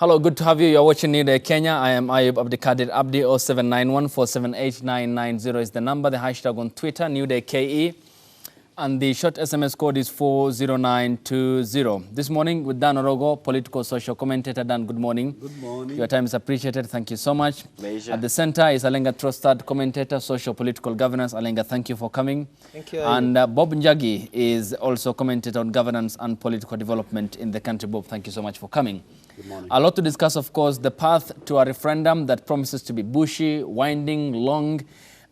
Hello, good to have you. You're watching New Day Kenya. I am Ayub Abdikadir Abdi. 0791478990 is the number. The hashtag on Twitter, New Day KE. And the short SMS code is 40920. This morning with Dan Orogo, political social commentator. Dan, good morning. Good morning. Your time is appreciated. Thank you so much. Pleasure. At the center is Alenga Trustad, commentator, social political governance. Alenga, thank you for coming. Thank you. And Bob Njagi is also commentator on governance and political development in the country. Bob, thank you so much for coming. Good morning. A lot to discuss, of course, the path to a referendum that promises to be bushy, winding, long,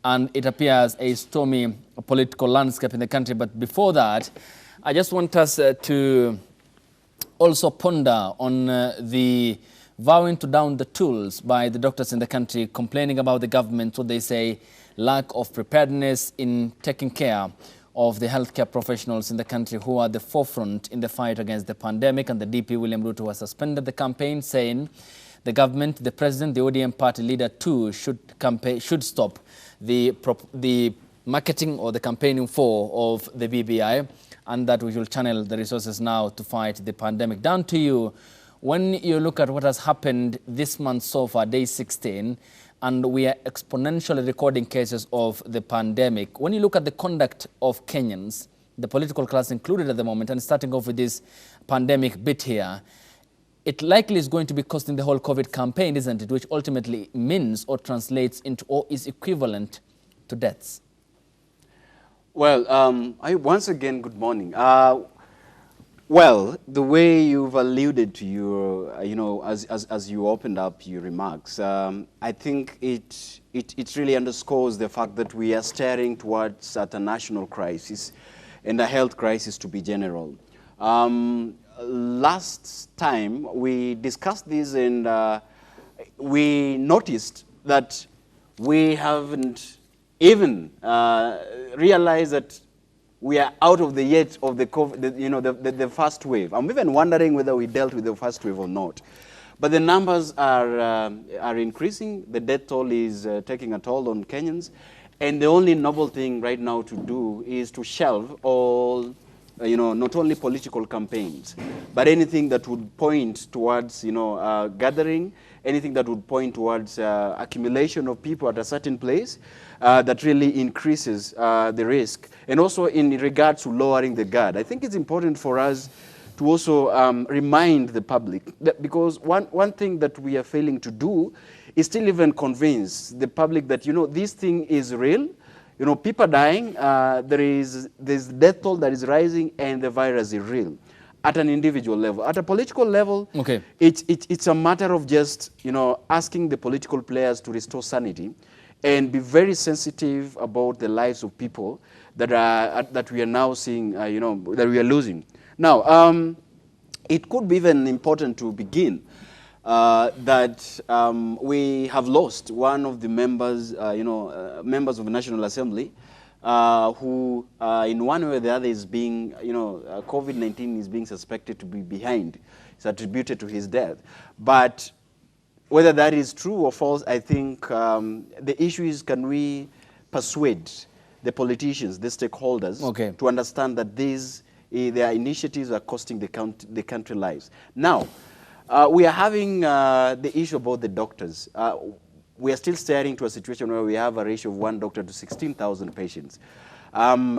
and it appears a stormy political landscape in the country. But before that, I just want us to also ponder on the vowing to down the tools by the doctors in the country, complaining about the government, what they say, lack of preparedness in taking care of the healthcare professionals in the country who are the forefront in the fight against the pandemic. And the DP, William Ruto, has suspended the campaign, saying the government, the president, the ODM party leader too should stop the marketing or the campaigning for of the BBI, and that we will channel the resources now to fight the pandemic. Down to you, when you look at what has happened this month so far, day 16, and we are exponentially recording cases of the pandemic. When you look at the conduct of Kenyans, the political class included at the moment, and starting off with this pandemic bit here, it likely is going to be costing the whole COVID campaign, isn't it? Which ultimately means or translates into or is equivalent to deaths. Well, once again, good morning. Well, the way you've alluded to your, as you opened up your remarks, I think it really underscores the fact that we are staring towards a national crisis and a health crisis to be general. Last time we discussed this and we noticed that we haven't even realized that we are out of the yet of the COVID, the first wave. I'm even wondering whether we dealt with the first wave or not. But the numbers are increasing. The death toll is taking a toll on Kenyans. And the only noble thing right now to do is to shelve all not only political campaigns, but anything that would point towards, gathering, anything that would point towards accumulation of people at a certain place that really increases the risk. And also in regards to lowering the guard. I think it's important for us to also remind the public that, because one thing that we are failing to do is still even convince the public that, this thing is real. People are dying, there's death toll that is rising, and the virus is real at an individual level. At a political level, okay, it's a matter of just, asking the political players to restore sanity and be very sensitive about the lives of people that we are now seeing, that we are losing. Now, it could be even important to begin that we have lost one of the members, members of the National Assembly, who in one way or the other is being, COVID-19 is being suspected to be behind. It's attributed to his death. But whether that is true or false, I think the issue is, can we persuade the politicians, the stakeholders, okay, to understand that their initiatives are costing the country lives. Now, we are having the issue about the doctors. We are still staring to a situation where we have a ratio of 1 doctor to 16,000 patients.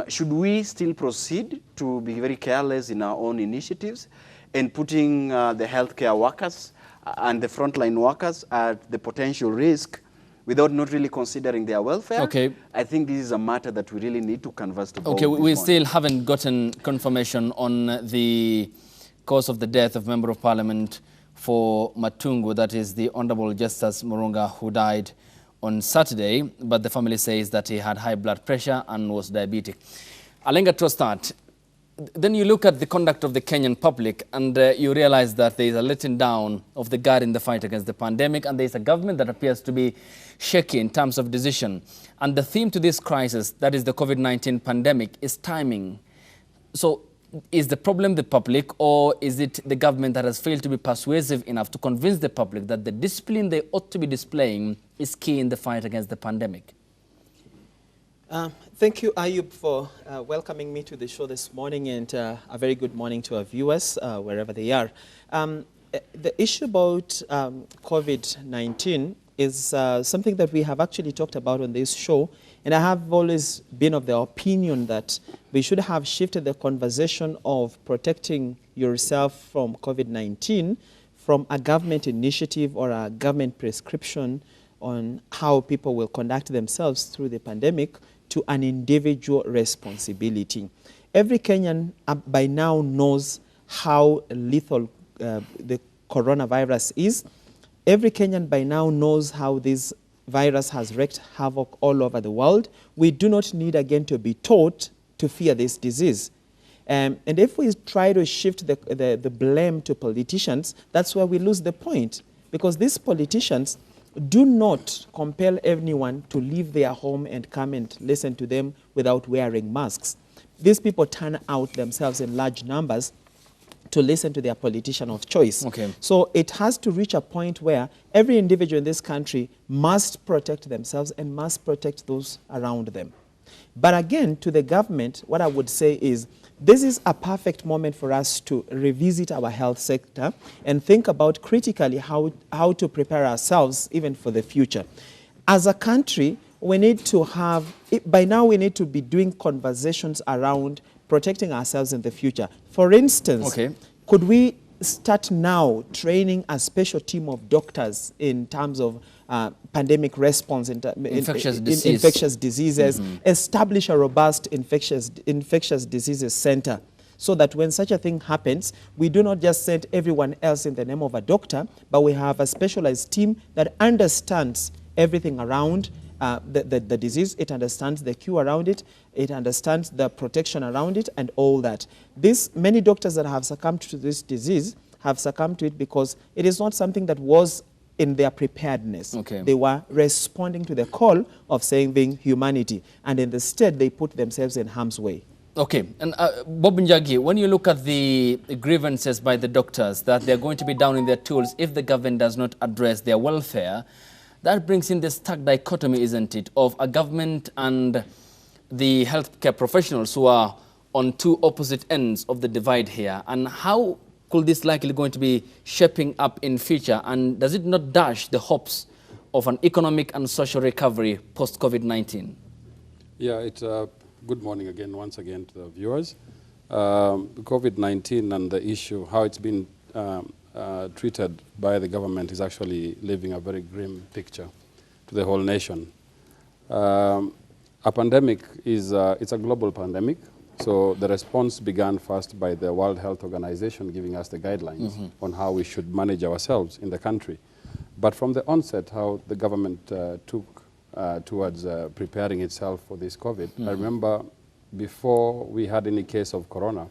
Should we still proceed to be very careless in our own initiatives and putting the healthcare workers and the frontline workers at the potential risk without not really considering their welfare? Okay. I think this is a matter that we really need to converse about. Okay, we still haven't gotten confirmation on the cause of the death of Member of Parliament for Matungu, that is the Honorable Justice Murunga, who died on Saturday, but the family says that he had high blood pressure and was diabetic. Alenga Trostad, then you look at the conduct of the Kenyan public and you realize that there is a letting down of the guard in the fight against the pandemic, and there is a government that appears to be shaky in terms of decision. And the theme to this crisis, that is the COVID-19 pandemic, is timing. So is the problem the public, or is it the government that has failed to be persuasive enough to convince the public that the discipline they ought to be displaying is key in the fight against the pandemic? Thank you, Ayub, for welcoming me to the show this morning, and a very good morning to our viewers, wherever they are. The issue about COVID-19 is something that we have actually talked about on this show, and I have always been of the opinion that we should have shifted the conversation of protecting yourself from COVID-19 from a government initiative or a government prescription on how people will conduct themselves through the pandemic to an individual responsibility. Every Kenyan by now knows how lethal the coronavirus is. Every Kenyan by now knows how this virus has wreaked havoc all over the world. We do not need again to be taught to fear this disease. And if we try to shift the blame to politicians, that's where we lose the point. Because these politicians do not compel anyone to leave their home and come and listen to them without wearing masks. These people turn out themselves in large numbers to listen to their politician of choice. Okay. So it has to reach a point where every individual in this country must protect themselves and must protect those around them. But again, to the government, what I would say is this is a perfect moment for us to revisit our health sector and think about critically how to prepare ourselves even for the future. As a country, we need to have, by now we need to be doing conversations around protecting ourselves in the future. For instance, could we start now training a special team of doctors in terms of pandemic response, infectious diseases, establish a robust infectious diseases center so that when such a thing happens, we do not just send everyone else in the name of a doctor, but we have a specialized team that understands everything around the disease, it understands the cure around it, it understands the protection around it, and all that. Many doctors that have succumbed to this disease have succumbed to it because it is not something that was in their preparedness. They were responding to the call of saving humanity, and instead they put themselves in harm's way. Okay, and Bob Njagi, when you look at the grievances by the doctors that they're going to be down in their tools if the government does not address their welfare, that brings in the stark dichotomy, isn't it, of a government and the healthcare professionals who are on two opposite ends of the divide here. And how could this likely going to be shaping up in future? And does it not dash the hopes of an economic and social recovery post-COVID-19? Yeah, it's good morning again, once again to the viewers. COVID-19 and the issue, how it's been treated by the government is actually leaving a very grim picture to the whole nation. A pandemic is it's a global pandemic, so the response began first by the World Health Organization giving us the guidelines on how we should manage ourselves in the country. But from the onset, how the government took towards preparing itself for this COVID, I remember before we had any case of corona,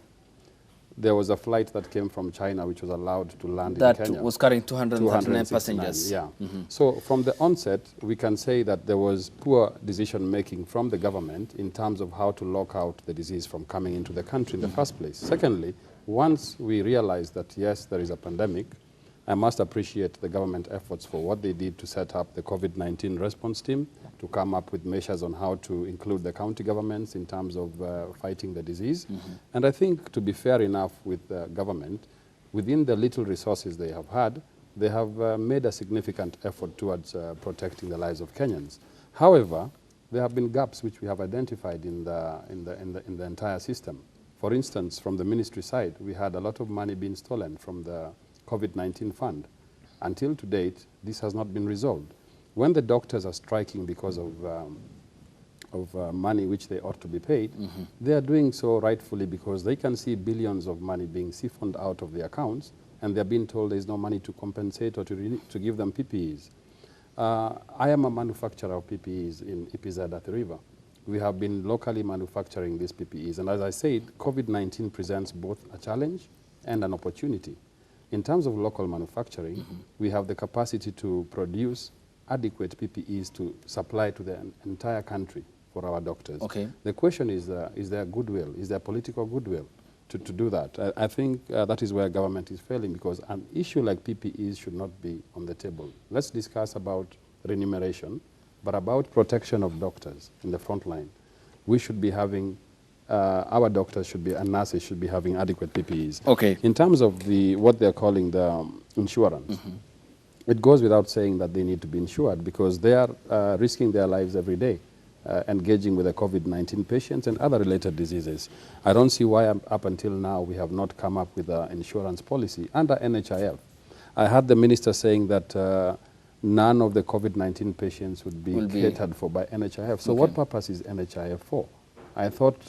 there was a flight that came from China which was allowed to land in Kenya. That was carrying 239 passengers. Yeah. So from the onset, we can say that there was poor decision-making from the government in terms of how to lock out the disease from coming into the country in the first place. Secondly, once we realized that, yes, there is a pandemic, I must appreciate the government efforts for what they did to set up the COVID-19 response team, to come up with measures on how to include the county governments in terms of fighting the disease. And I think, to be fair enough with the government, within the little resources they have had, they have made a significant effort towards protecting the lives of Kenyans. However, there have been gaps which we have identified in the entire system. For instance, from the ministry side, we had a lot of money being stolen from the COVID-19 fund. Until to date, this has not been resolved. When the doctors are striking because of money which they ought to be paid, they are doing so rightfully because they can see billions of money being siphoned out of their accounts, and they're being told there's no money to compensate or to give them PPEs. I am a manufacturer of PPEs in EPZ at the river. We have been locally manufacturing these PPEs, and as I said, COVID-19 presents both a challenge and an opportunity. In terms of local manufacturing, we have the capacity to produce adequate PPEs to supply to the entire country for our doctors. The question is there goodwill? Is there political goodwill to do that? I think that is where government is failing, because an issue like PPEs should not be on the table. Let's discuss about remuneration, but about protection of doctors in the front line. We should be having our doctors should be, and nurses should be having adequate PPEs. Okay. In terms of what they're calling the insurance, it goes without saying that they need to be insured because they are risking their lives every day, engaging with the COVID-19 patients and other related diseases. I don't see why up until now we have not come up with an insurance policy under NHIF. I heard the minister saying that none of the COVID-19 patients would be catered for by NHIF. So what purpose is NHIF for? I thought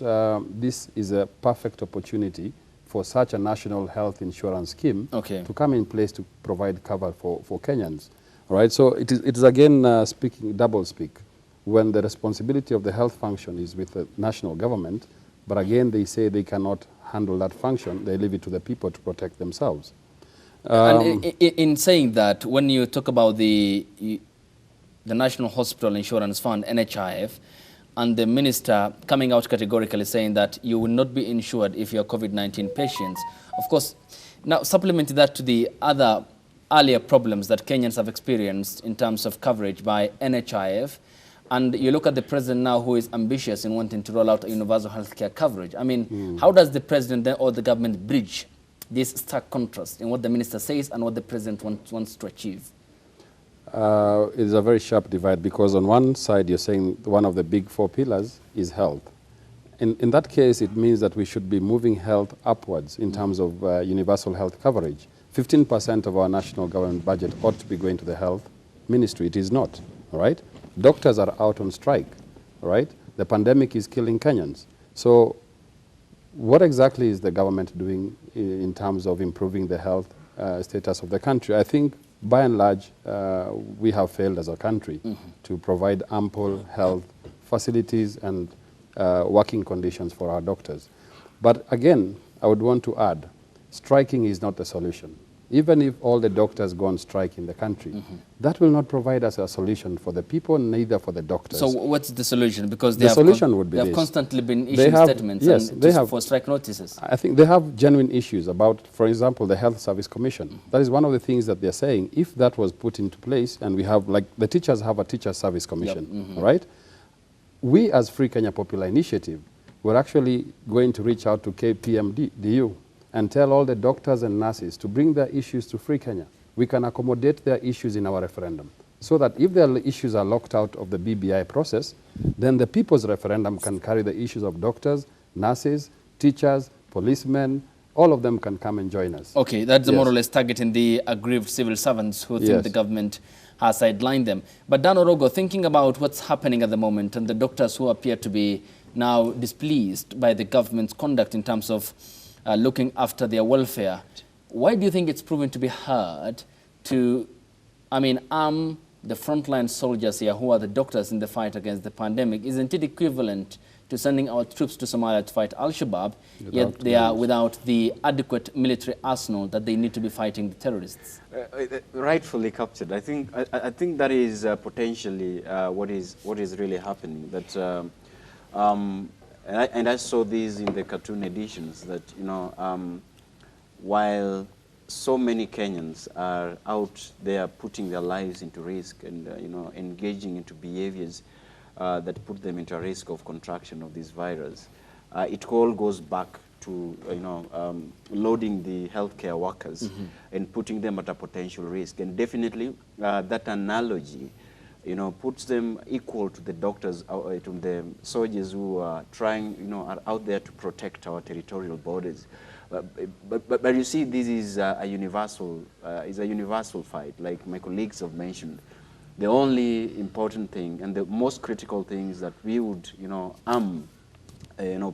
this is a perfect opportunity for such a national health insurance scheme to come in place to provide cover for Kenyans. All right, so it is again speaking double speak when the responsibility of the health function is with the national government, but again they say they cannot handle that function, they leave it to the people to protect themselves. And in saying that, when you talk about the National Hospital Insurance Fund, NHIF, and the minister coming out categorically saying that you will not be insured if you're COVID-19 patients, of course, now supplementing that to the other earlier problems that Kenyans have experienced in terms of coverage by NHIF, and you look at the president now who is ambitious in wanting to roll out a universal healthcare coverage. I mean, how does the president then, or the government bridge this stark contrast in what the minister says and what the president wants to achieve? It's a very sharp divide because on one side you're saying one of the big four pillars is health. In that case, it means that we should be moving health upwards in terms of universal health coverage. 15% of our national government budget ought to be going to the health ministry. It is not, all right? Doctors are out on strike, all right? The pandemic is killing Kenyans. So what exactly is the government doing in terms of improving the health status of the country? I think, by and large, we have failed as a country to provide ample health facilities and working conditions for our doctors. But again, I would want to add, striking is not the solution. Even if all the doctors go on strike in the country, that will not provide us a solution for the people, neither for the doctors. So what's the solution? Because the solution would be they have constantly been issuing statements for strike notices. I think they have genuine issues about, for example, the Health Service Commission. That is one of the things that they're saying. If that was put into place, and we have, like, the teachers have a Teacher Service Commission, right? We, as Free Kenya Popular Initiative, we're actually going to reach out to KPMDU and tell all the doctors and nurses to bring their issues to Free Kenya. We can accommodate their issues in our referendum, so that if their issues are locked out of the BBI process, then the people's referendum can carry the issues of doctors, nurses, teachers, policemen, all of them can come and join us. Okay, that's more or less targeting the aggrieved civil servants who think the government has sidelined them. But Dan Orogo, thinking about what's happening at the moment and the doctors who appear to be now displeased by the government's conduct in terms of looking after their welfare, why do you think it's proven to be hard to, arm the frontline soldiers here who are the doctors in the fight against the pandemic? Isn't it equivalent to sending our troops to Somalia to fight Al-Shabaab, yet they are without the adequate military arsenal that they need to be fighting the terrorists? Rightfully captured. I think that is potentially what is really happening. That and I saw these in the cartoon editions that, while so many Kenyans are out there putting their lives into risk and, engaging into behaviors that put them into a risk of contraction of this virus, it all goes back to, loading the healthcare workers and putting them at a potential risk. And definitely that analogy, puts them equal to the doctors, to the soldiers who are trying, are out there to protect our territorial borders. But you see, this is a universal fight, like my colleagues have mentioned. The only important thing and the most critical thing is that we would,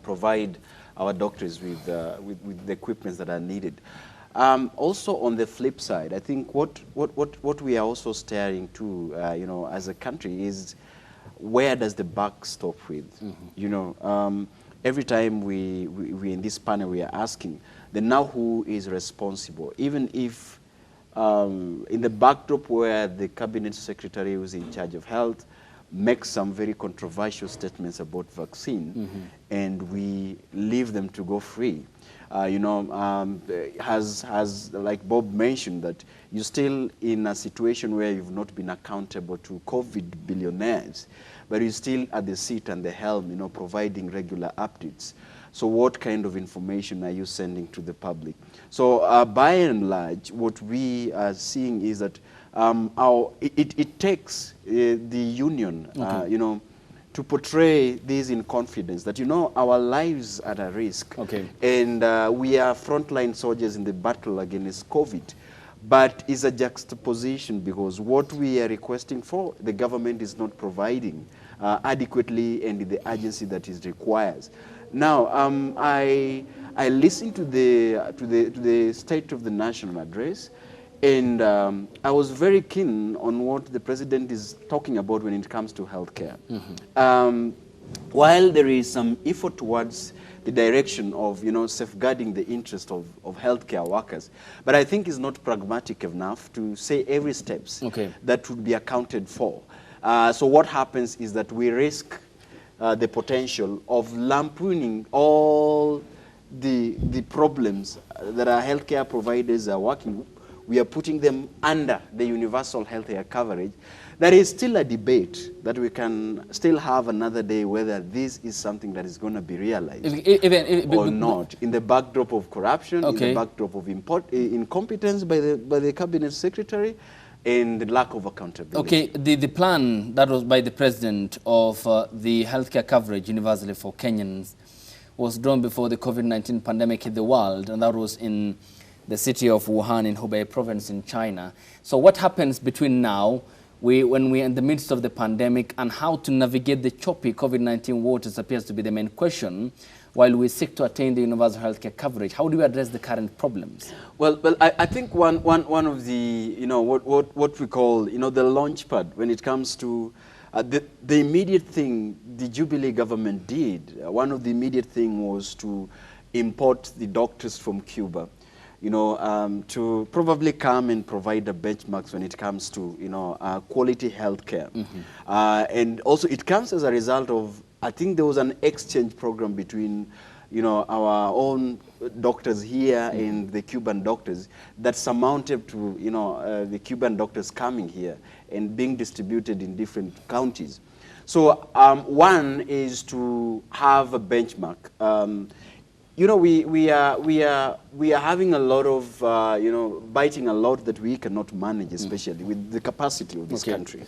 provide our doctors with the equipment that are needed. Also, on the flip side, I think what we are also staring to, as a country is, where does the buck stop with? Every time we in this panel we are asking, then now who is responsible? Even if in the backdrop where the cabinet secretary who's in charge of health makes some very controversial statements about vaccine, and we leave them to go free. Has like Bob mentioned, that you're still in a situation where you've not been accountable to COVID billionaires, but you're still at the seat and the helm, providing regular updates. So what kind of information are you sending to the public? So by and large, what we are seeing is that it takes the union, you know, to portray this in confidence that, you know, our lives are at risk. Okay. And we are frontline soldiers in the battle against COVID. But it's a juxtaposition because what we are requesting for, the government is not providing adequately and in the urgency that is requires. Now, I listened to the State of the National Address, and I was very keen on what the president is talking about when it comes to healthcare. While there is some effort towards the direction of, you know, safeguarding the interest of healthcare workers, but I think it's not pragmatic enough to say every steps that would be accounted for. So what happens is that we risk the potential of lampooning all the problems that our healthcare providers are working. We are putting them under the universal healthcare coverage. There is still a debate that we can still have another day whether this is something that is going to be realized or not, in the backdrop of corruption, in the backdrop of incompetence by the cabinet secretary, and the lack of accountability. Okay, the plan that was by the president of the healthcare coverage universally for Kenyans was drawn before the COVID-19 pandemic hit the world, and that was in the city of Wuhan in Hubei province in China. So what happens between now, when we're in the midst of the pandemic, and how to navigate the choppy COVID-19 waters appears to be the main question, while we seek to attain the universal healthcare coverage? How do we address the current problems? Well, I think one of the, you know, what we call, you know, the launch pad when it comes to the immediate thing the Jubilee government did, one of the immediate thing was to import the doctors from Cuba, you know, to probably come and provide the benchmarks when it comes to, you know, quality healthcare. And also it comes as a result of, I think there was an exchange program between, you know, our own doctors here and the Cuban doctors that surmounted to, you know, the Cuban doctors coming here and being distributed in different counties. So one is to have a benchmark. You know, we are having a lot of, you know, biting a lot that we cannot manage, especially with the capacity of this country.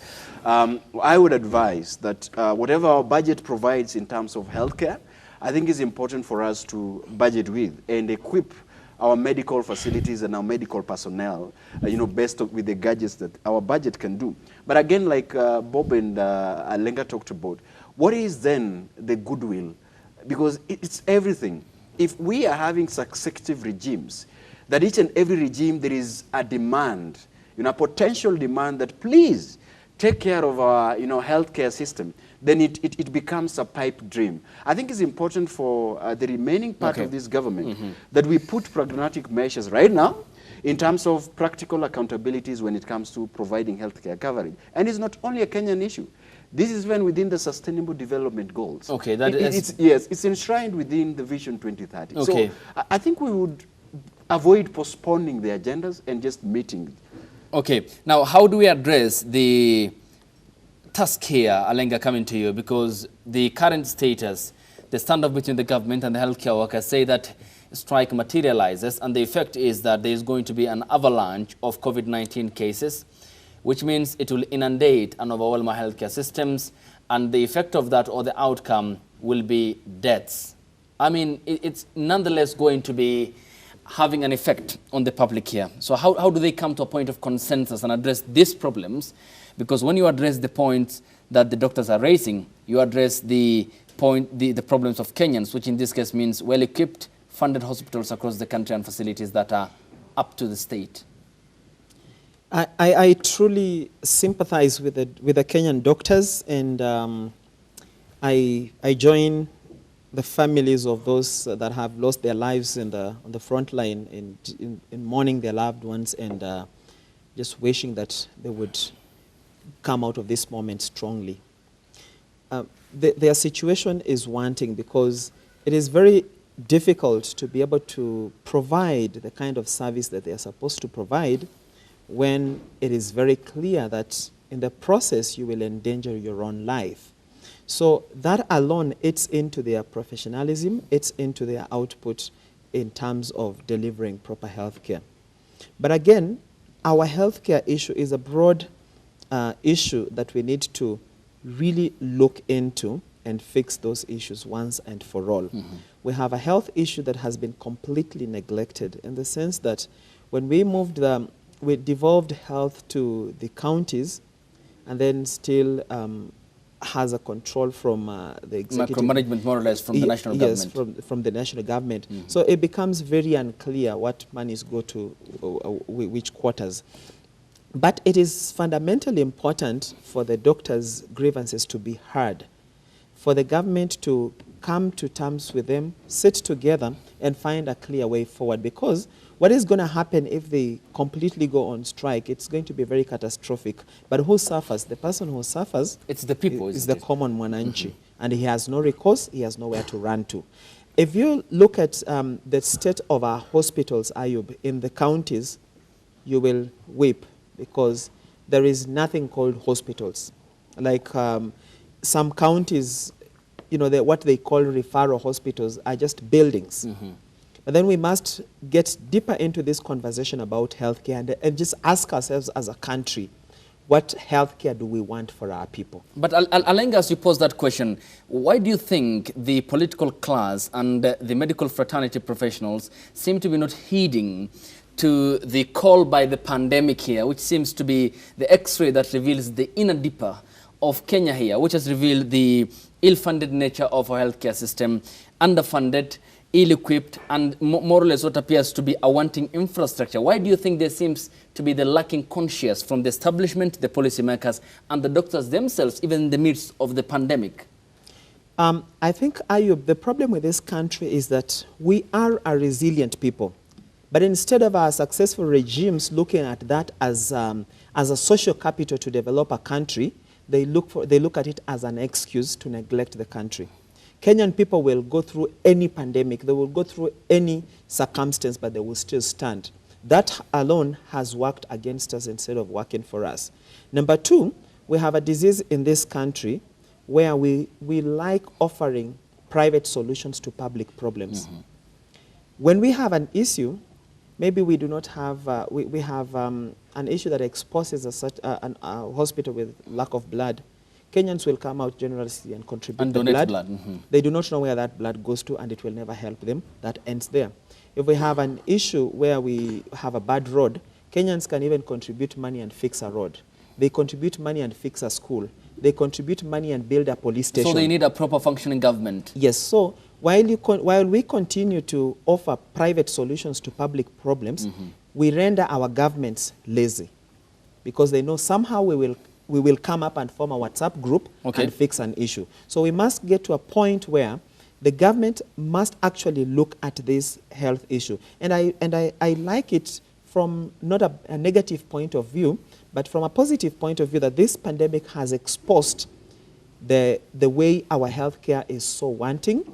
I would advise that whatever our budget provides in terms of healthcare, I think it's important for us to budget with and equip our medical facilities and our medical personnel, you know, with the gadgets that our budget can do. But again, like Bob and Alenga talked about, what is then the goodwill? Because it's everything. If we are having successive regimes, that each and every regime there is a demand, you know, a potential demand that please take care of our, you know, healthcare system, then it becomes a pipe dream. I think it's important for the remaining part of this government that we put pragmatic measures right now in terms of practical accountabilities when it comes to providing healthcare coverage. And it's not only a Kenyan issue. This is when within the Sustainable Development Goals. Okay, it's enshrined within the Vision 2030. Okay. So I think we would avoid postponing the agendas and just meeting. Okay. Now, how do we address the task here, Alenga, coming to you? Because the current status, the standoff between the government and the healthcare workers say that strike materializes, and the effect is that there is going to be an avalanche of COVID-19 cases, which means it will inundate and overwhelm our healthcare systems, and the effect of that, or the outcome, will be deaths. I mean, it's nonetheless going to be having an effect on the public here. So how do they come to a point of consensus and address these problems? Because when you address the points that the doctors are raising, you address the problems of Kenyans, which in this case means well-equipped, funded hospitals across the country and facilities that are up to the state. I truly sympathize with the Kenyan doctors, and I join the families of those that have lost their lives on the front line in mourning their loved ones, and just wishing that they would come out of this moment strongly. Their situation is wanting because it is very difficult to be able to provide the kind of service that they are supposed to provide when it is very clear that in the process you will endanger your own life. So that alone, it's into their professionalism, it's into their output in terms of delivering proper health care. But again, our healthcare issue is a broad issue that we need to really look into and fix those issues once and for all. Mm-hmm. We have a health issue that has been completely neglected in the sense that when we we devolved health to the counties and then still has a control from the executive. Micromanagement, more or less, from the national government. Yes, from the national government. Mm-hmm. So it becomes very unclear what monies go to which quarters. But it is fundamentally important for the doctors' grievances to be heard, for the government to come to terms with them, sit together, and find a clear way forward. Because what is going to happen if they completely go on strike, it's going to be very catastrophic. But who suffers? The person who suffers, it's the people, is the common mwananchi. Mm-hmm. And he has no recourse, he has nowhere to run to. If you look at the state of our hospitals, Ayub, in the counties, you will weep, because there is nothing called hospitals. Like some counties, you know, what they call referral hospitals are just buildings. Mm-hmm. But then we must get deeper into this conversation about healthcare and just ask ourselves as a country, what healthcare do we want for our people? But Alenga, as you pose that question, why do you think the political class and the medical fraternity professionals seem to be not heeding to the call by the pandemic here, which seems to be the X-ray that reveals the inner deeper of Kenya here, which has revealed the ill-funded nature of our healthcare system, underfunded, ill-equipped, and more or less what appears to be a wanting infrastructure? Why do you think there seems to be the lacking conscience from the establishment, the policymakers, and the doctors themselves, even in the midst of the pandemic? I think, Ayub, the problem with this country is that we are a resilient people. But instead of our successful regimes looking at that as a social capital to develop a country, they look at it as an excuse to neglect the country. Kenyan people will go through any pandemic, they will go through any circumstance, but they will still stand. That alone has worked against us instead of working for us. Number two, we have a disease in this country where we like offering private solutions to public problems. Mm-hmm. When we have an issue, maybe we do not have, we have an issue that exposes a hospital with lack of blood. Kenyans will come out generously and contribute and donate blood. Mm-hmm. They do not know where that blood goes to, and it will never help them. That ends there. If we have an issue where we have a bad road, Kenyans can even contribute money and fix a road. They contribute money and fix a school. They contribute money and build a police station. So they need a proper functioning government. Yes. So while we continue to offer private solutions to public problems, mm-hmm. we render our governments lazy, because they know somehow we will come up and form a WhatsApp group and fix an issue. So we must get to a point where the government must actually look at this health issue. And I like it from not a negative point of view, but from a positive point of view, that this pandemic has exposed the way our healthcare is so wanting,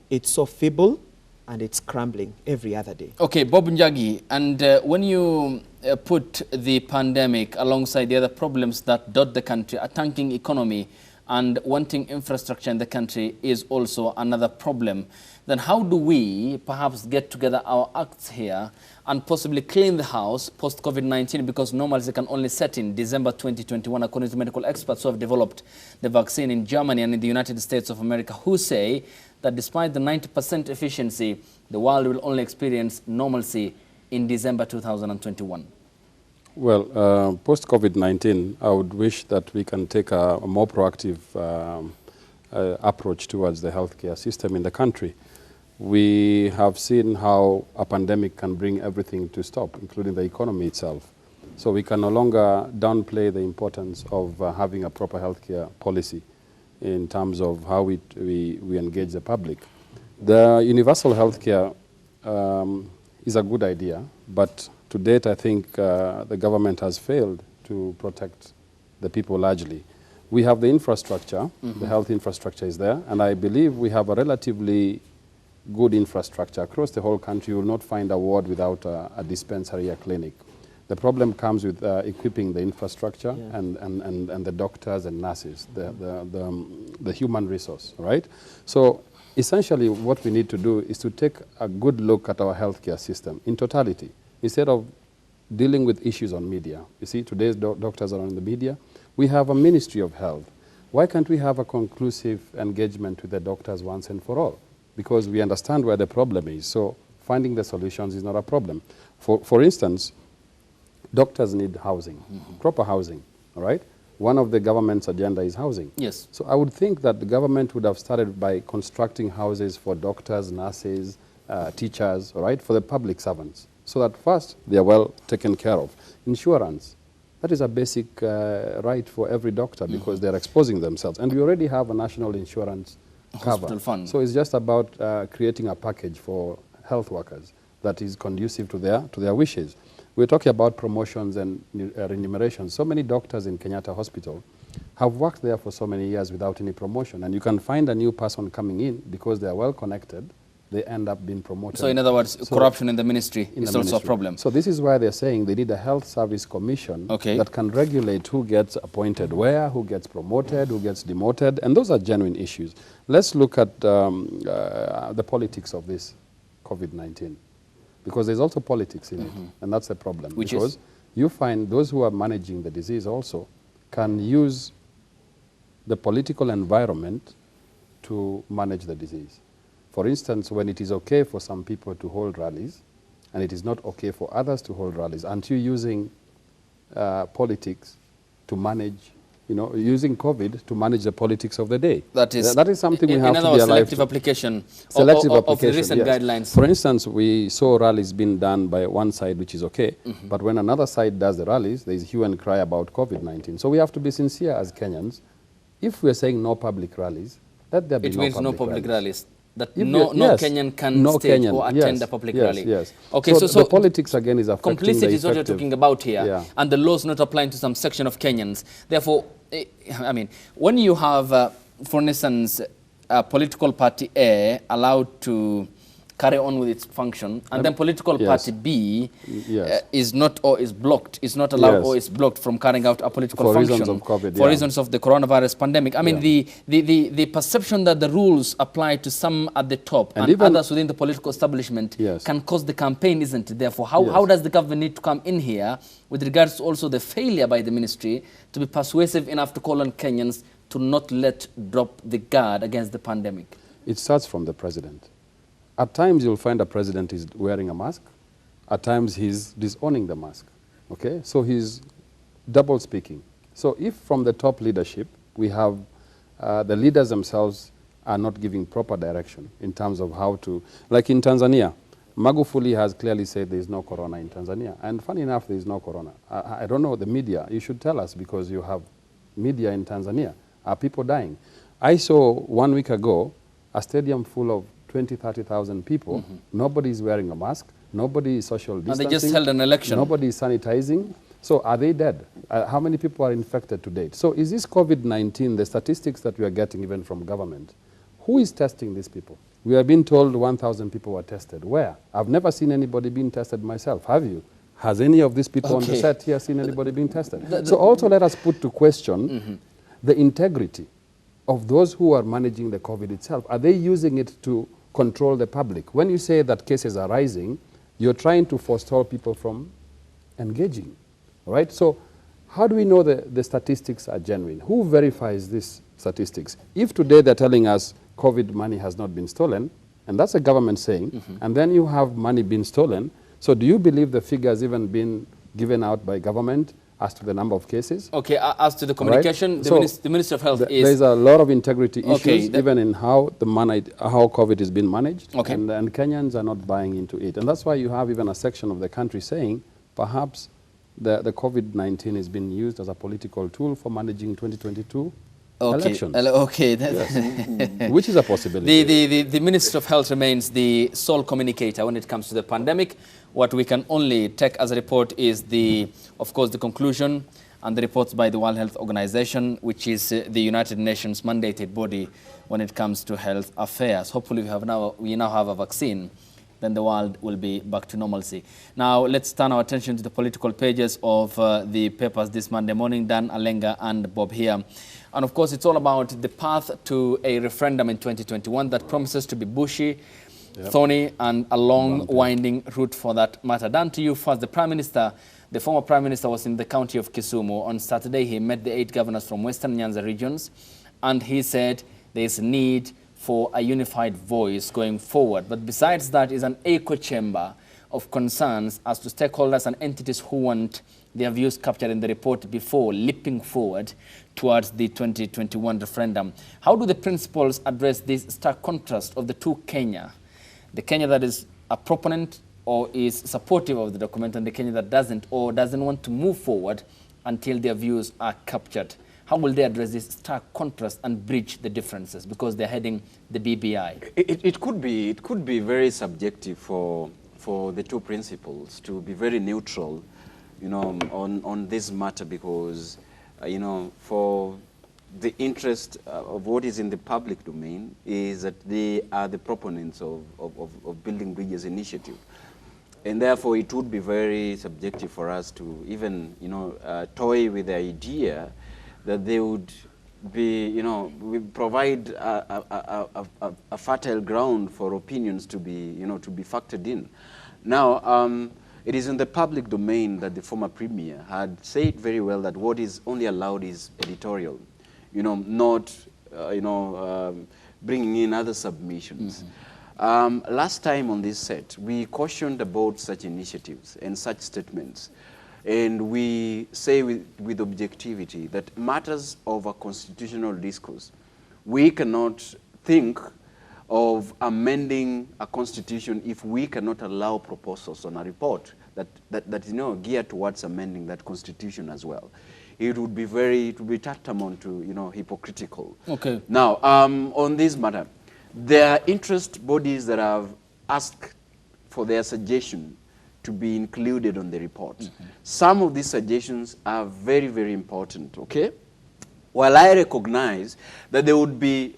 it's so feeble, and it's crumbling every other day. Okay, Bob Njagi, and when you put the pandemic alongside the other problems that dot the country, a tanking economy and wanting infrastructure in the country is also another problem, then how do we perhaps get together our acts here and possibly clean the house post-COVID-19, because normalcy can only set in December 2021, according to medical experts who have developed the vaccine in Germany and in the United States of America, who say that despite the 90% efficiency, the world will only experience normalcy in December 2021. Well, post-COVID-19, I would wish that we can take a more proactive approach towards the healthcare system in the country. We have seen how a pandemic can bring everything to stop, including the economy itself. So we can no longer downplay the importance of having a proper healthcare policy in terms of how we engage the public. The universal healthcare is a good idea, but to date, I think the government has failed to protect the people largely. We have the infrastructure, the health infrastructure is there, and I believe we have a relatively good infrastructure. Across the whole country, you will not find a ward without a dispensary or clinic. The problem comes with equipping the infrastructure Yeah. and the doctors and nurses, the human resource, right? So essentially what we need to do is to take a good look at our healthcare system in totality, instead of dealing with issues on media. You see, today's doctors are on the media. We have a Ministry of Health. Why can't we have a conclusive engagement with the doctors once and for all? Because we understand where the problem is. So finding the solutions is not a problem. For instance, doctors need housing, proper housing, all right? One of the government's agenda is housing. Yes. So I would think that the government would have started by constructing houses for doctors, nurses, teachers, all right, for the public servants, so that first they are well taken care of. Insurance, that is a basic right for every doctor because they're exposing themselves. And we already have a national insurance Hospital cover. fund. So it's just about creating a package for health workers that is conducive to their wishes. We're talking about promotions and remuneration. So many doctors in Kenyatta Hospital have worked there for so many years without any promotion. And you can find a new person coming in because they are well connected. They end up being promoted. So in other words, corruption in the ministry is also a problem. So this is why they're saying they need a health service commission that can regulate who gets appointed where, who gets promoted, who gets demoted. And those are genuine issues. Let's look at the politics of this COVID-19. Because there's also politics in it, and that's the problem. Because you find those who are managing the disease also can use the political environment to manage the disease. For instance, when it is okay for some people to hold rallies, and it is not okay for others to hold rallies, aren't you using politics to manage, you know, using COVID to manage the politics of the day? That is something we have to be alive selective to. Application Selective of application, the recent yes. guidelines. For instance, we saw rallies being done by one side, which is okay, but when another side does the rallies, there is hue and cry about COVID-19. So we have to be sincere as Kenyans. If we are saying no public rallies, let there be no public rallies. That If no Kenyan can stage or attend a public rally. Yes. Okay, so the politics again is affecting complicity the is what you're talking about here, Yeah. and the laws not applying to some section of Kenyans. Therefore, I mean, when you have, for instance, a political party A allowed to carry on with its function, and then political party B is not or is blocked, is not allowed or is blocked from carrying out a political function reasons of COVID, for reasons of the coronavirus pandemic. I mean, the perception that the rules apply to some at the top and others within the political establishment can cause the campaign, isn't it? Therefore, how does the government need to come in here with regards to also the failure by the ministry to be persuasive enough to call on Kenyans to not let drop the guard against the pandemic? It starts from the president. At times, you'll find a president is wearing a mask. At times, he's disowning the mask. Okay? So he's double speaking. So if from the top leadership, we have the leaders themselves are not giving proper direction in terms of how to, like in Tanzania, Magufuli has clearly said there is no corona in Tanzania. And funny enough, there is no corona. I don't know, the media, you should tell us because you have media in Tanzania. Are people dying? I saw 1 week ago a stadium full of 20, 30,000 people. Nobody is wearing a mask. Nobody is social distancing. And they just held an election. Nobody is sanitizing. So are they dead? How many people are infected to date? So is this COVID-19, the statistics that we are getting even from government, who is testing these people? We have been told 1,000 people were tested. Where? I've never seen anybody being tested myself. Have you? Has any of these people on the set here seen anybody being tested? So also let us put to question the integrity of those who are managing the COVID itself. Are they using it to control the public? When you say that cases are rising, you're trying to forestall people from engaging, right? So how do we know the statistics are genuine? Who verifies these statistics? If today they're telling us COVID money has not been stolen, and that's a government saying, and then you have money being stolen, so do you believe the figures even been given out by government as to the number of cases? Okay, as to the communication, right? the Ministry of Health is... There's a lot of integrity issues, even in how how COVID is being managed, and Kenyans are not buying into it. And that's why you have even a section of the country saying, perhaps the COVID-19 is being used as a political tool for managing 2022 elections. Which is a possibility. The Ministry of Health remains the sole communicator when it comes to the pandemic. What we can only take as a report is of course, the conclusion and the reports by the World Health Organization, which is the United Nations mandated body when it comes to health affairs. Hopefully we now have a vaccine then the world will be back to normalcy. Now, let's turn our attention to the political pages of the papers this Monday morning. Dan Alenga and Bob here. And of course, it's all about the path to a referendum in 2021 that promises to be bushy, thorny, and a long, winding route for that matter. Dan, to you first. The Prime Minister, the former Prime Minister, was in the county of Kisumu. On Saturday, he met the 8 governors from Western Nyanza regions, and he said there is a need for a unified voice going forward. But besides that is an echo chamber of concerns as to stakeholders and entities who want their views captured in the report before leaping forward towards the 2021 referendum. How do the principals address this stark contrast of the two Kenya? The Kenya that is a proponent or is supportive of the document, and the Kenya that doesn't or doesn't want to move forward until their views are captured. How will they address this stark contrast and bridge the differences because they're heading the BBI? It could be very subjective for the two principals to be very neutral, you know, on this matter, because you know, for the interest of what is in the public domain is that they are the proponents of Building Bridges initiative. And therefore, it would be very subjective for us to even, you know, toy with the idea that they would be, you know, we provide a fertile ground for opinions to be, you know, to be factored in. Now, it is in the public domain that the former premier had said very well that what is only allowed is editorial, you know, not, bringing in other submissions. Last time on this set, we cautioned about such initiatives and such statements. And we say with objectivity that matters of a constitutional discourse, we cannot think of amending a constitution if we cannot allow proposals on a report that you know, geared towards amending that constitution as well. It would be tantamount to, you know, hypocritical. Okay. Now, on this matter, there are interest bodies that have asked for their suggestion to be included on the report. Some of these suggestions are very, very important, okay? While I recognize that there would be,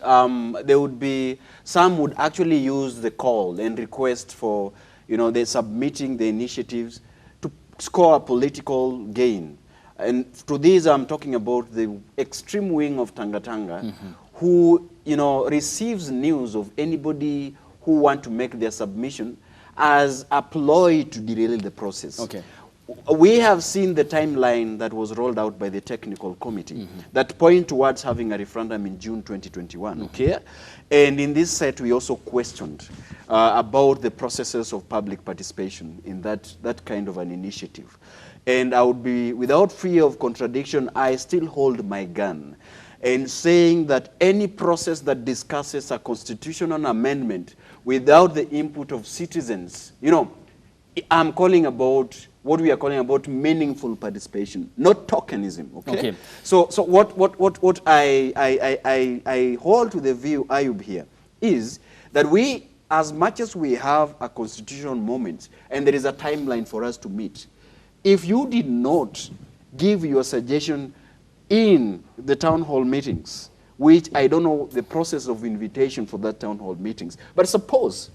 some would actually use the call and request for, you know, they're submitting the initiatives to score a political gain. And to these, I'm talking about the extreme wing of Tanga, who, you know, receives news of anybody who want to make their submission as a ploy to derail the process. Okay. We have seen the timeline that was rolled out by the technical committee that point towards having a referendum in June 2021, okay? And in this set, we also questioned about the processes of public participation in that kind of an initiative. And I would be, without fear of contradiction, I still hold my gun in saying that any process that discusses a constitutional amendment without the input of citizens, you know, I'm calling about what we are calling about meaningful participation, not tokenism. Okay. So what I hold to the view, Ayub, here is that we, as much as we have a constitutional moment and there is a timeline for us to meet, if you did not give your suggestion in the town hall meetings, which I don't know the process of invitation for that town hall meetings, but suppose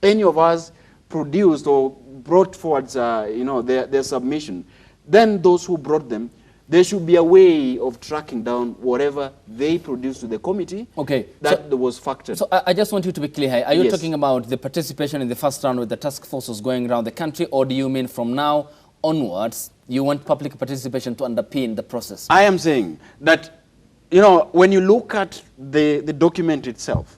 any of us produced or brought forward their submission, then those who brought them, there should be a way of tracking down whatever they produced to the committee that was factored. So I just want you to be clear here. Are you talking about the participation in the first round with the task forces going around the country, or do you mean from now onwards you want public participation to underpin the process? I am saying that, you know, when you look at the document itself,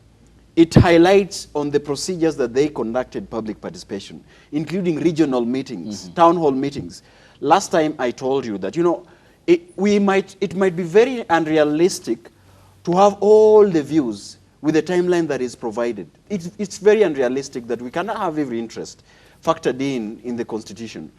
it highlights on the procedures that they conducted public participation, including regional meetings, town hall meetings. Last time I told you that, you know, it might be very unrealistic to have all the views with the timeline that is provided. It's very unrealistic that we cannot have every interest factored in the Constitution.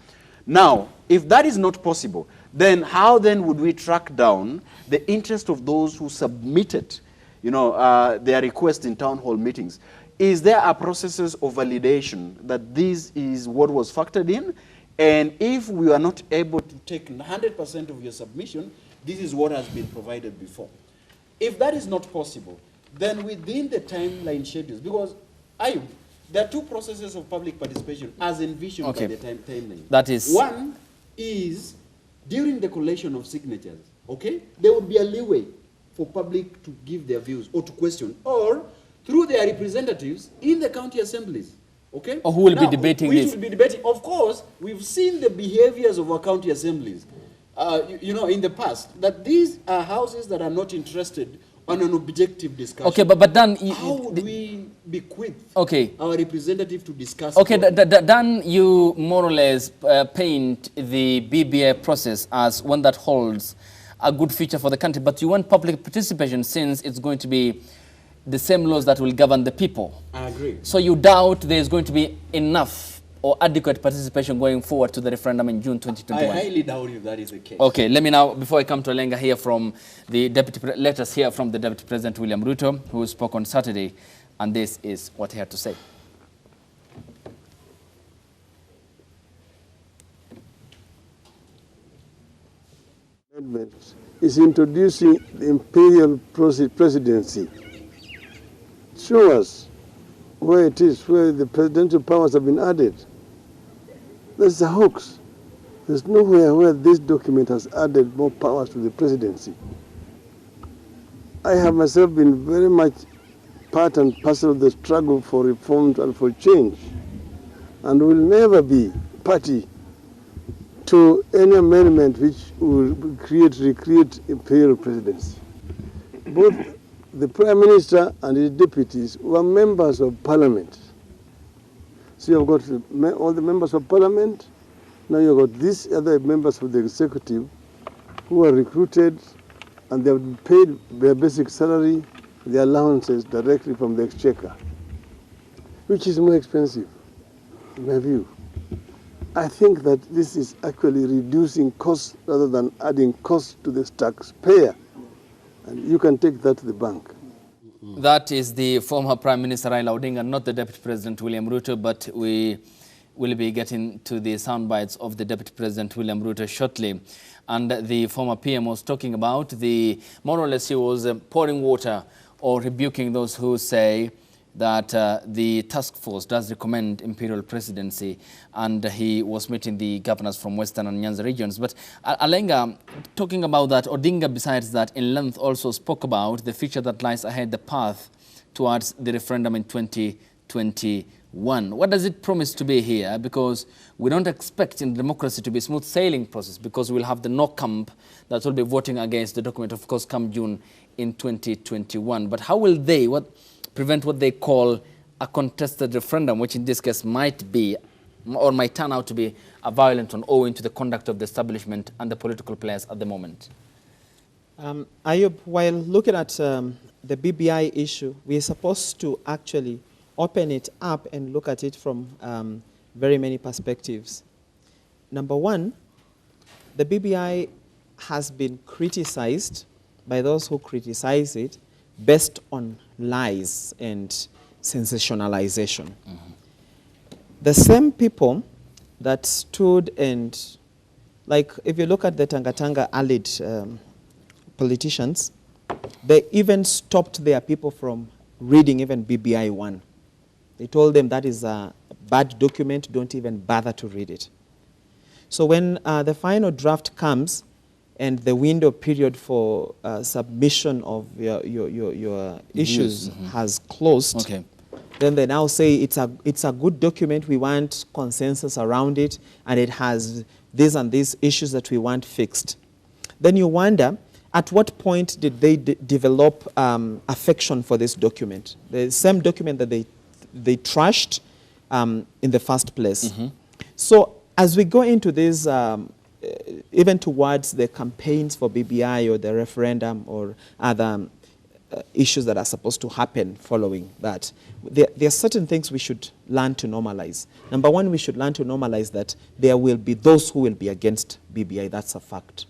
Now, if that is not possible, then how then would we track down the interest of those who submitted, you know, their request in town hall meetings? Is there a processes of validation that this is what was factored in? And if we are not able to take 100% of your submission, this is what has been provided before. If that is not possible, then within the timeline schedules, because there are two processes of public participation as envisioned by the timeline. That is? One is during the collation of signatures, okay? There would be a leeway for public to give their views or to question, or through their representatives in the county assemblies, okay? Or who will be debating this? We should be debating. Of course, we've seen the behaviors of our county assemblies, you know, in the past, that these are houses that are not interested on an objective discussion. Okay, but then... How would we bequeath our representative to discuss? Okay, then you more or less paint the BBI process as one that holds a good future for the country, but you want public participation since it's going to be the same laws that will govern the people. I agree. So you doubt there's going to be enough or adequate participation going forward to the referendum in June 2021? I highly doubt if that is the case. Okay, let me now, before I come to Alenga, hear from the let us hear from the Deputy President William Ruto, who spoke on Saturday, and this is what he had to say. Is introducing the imperial presidency. Show us where it is, where the presidential powers have been added. That's a hoax. There's nowhere where this document has added more powers to the presidency. I have myself been very much part and parcel of the struggle for reform and for change, and will never be party to any amendment which will recreate imperial presidency. Both the Prime Minister and his deputies were members of Parliament. So you've got all the members of Parliament, now you've got these other members of the executive who are recruited and they have been paid their basic salary, their allowances directly from the exchequer, which is more expensive, in my view. I think that this is actually reducing costs rather than adding costs to the taxpayer. And you can take that to the bank. That is the former Prime Minister Raila Odinga, not the Deputy President William Ruto, but we will be getting to the sound bites of the Deputy President William Ruto shortly. And the former PM was talking about the, more or less he was pouring water or rebuking those who say that the task force does recommend imperial presidency, and he was meeting the governors from Western and Nyanza regions. But Alenga, talking about that, Odinga, besides that, in length also spoke about the future that lies ahead, the path towards the referendum in 2021. What does it promise to be here? Because we don't expect in democracy to be a smooth sailing process, because we'll have the no camp that will be voting against the document, of course, come June in 2021. But how will they prevent what they call a contested referendum, which in this case might be or might turn out to be a violent one owing to the conduct of the establishment and the political players at the moment? Ayub, while looking at the BBI issue, we are supposed to actually open it up and look at it from very many perspectives. Number one, the BBI has been criticized by those who criticize it based on lies and sensationalization. The same people that stood and, like, if you look at the Tanga allied politicians, they even stopped their people from reading even BBI 1. They told them that is a bad document, don't even bother to read it. So when the final draft comes, and the window period for submission of your issues has closed, then they now say it's a good document, we want consensus around it, and it has these and these issues that we want fixed. Then you wonder, at what point did they develop affection for this document? The same document that they trashed in the first place. So as we go into this, even towards the campaigns for BBI or the referendum or other issues that are supposed to happen following that, there are certain things we should learn to normalize. Number one, we should learn to normalize that there will be those who will be against BBI. That's a fact.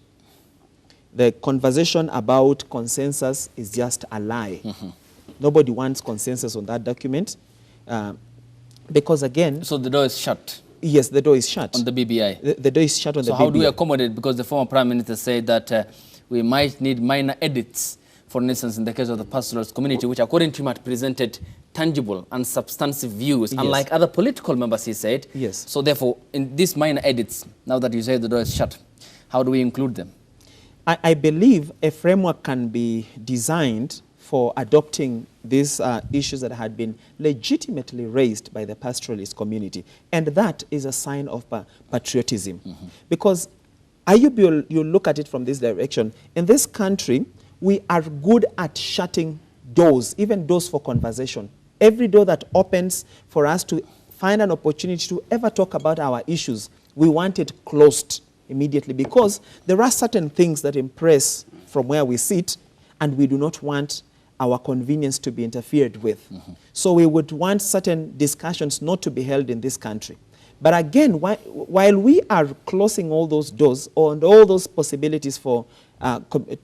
The conversation about consensus is just a lie. Nobody wants consensus on that document because, again... So the door is shut? Yes, the door is shut. On the BBI? The door is shut on the BBI. So how do we accommodate? Because the former Prime Minister said that we might need minor edits For instance, in the case of the pastoralist community, which according to him had presented tangible and substantive views, Yes. unlike other political members, he said. Yes. So therefore, in these minor edits, now that you say the door is shut, how do we include them? I believe a framework can be designed for adopting these issues that had been legitimately raised by the pastoralist community. And that is a sign of patriotism. Because Ayub, you look at it from this direction. In this country, we are good at shutting doors, even doors for conversation. Every door that opens for us to find an opportunity to ever talk about our issues, we want it closed immediately, because there are certain things that impress from where we sit, and we do not want our convenience to be interfered with. So we would want certain discussions not to be held in this country. But again, while we are closing all those doors and all those possibilities for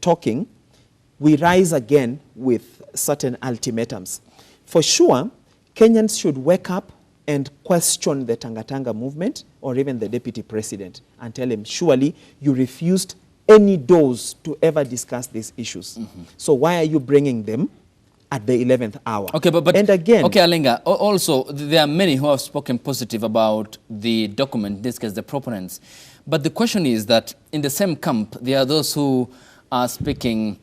talking, we rise again with certain ultimatums. For sure, Kenyans should wake up and question the Tanga movement or even the deputy president and tell him, surely you refused any doors to ever discuss these issues. So why are you bringing them at the 11th hour? Okay, but and again, okay, Alenga, also there are many who have spoken positive about the document, in this case the proponents. But the question is that in the same camp, there are those who are speaking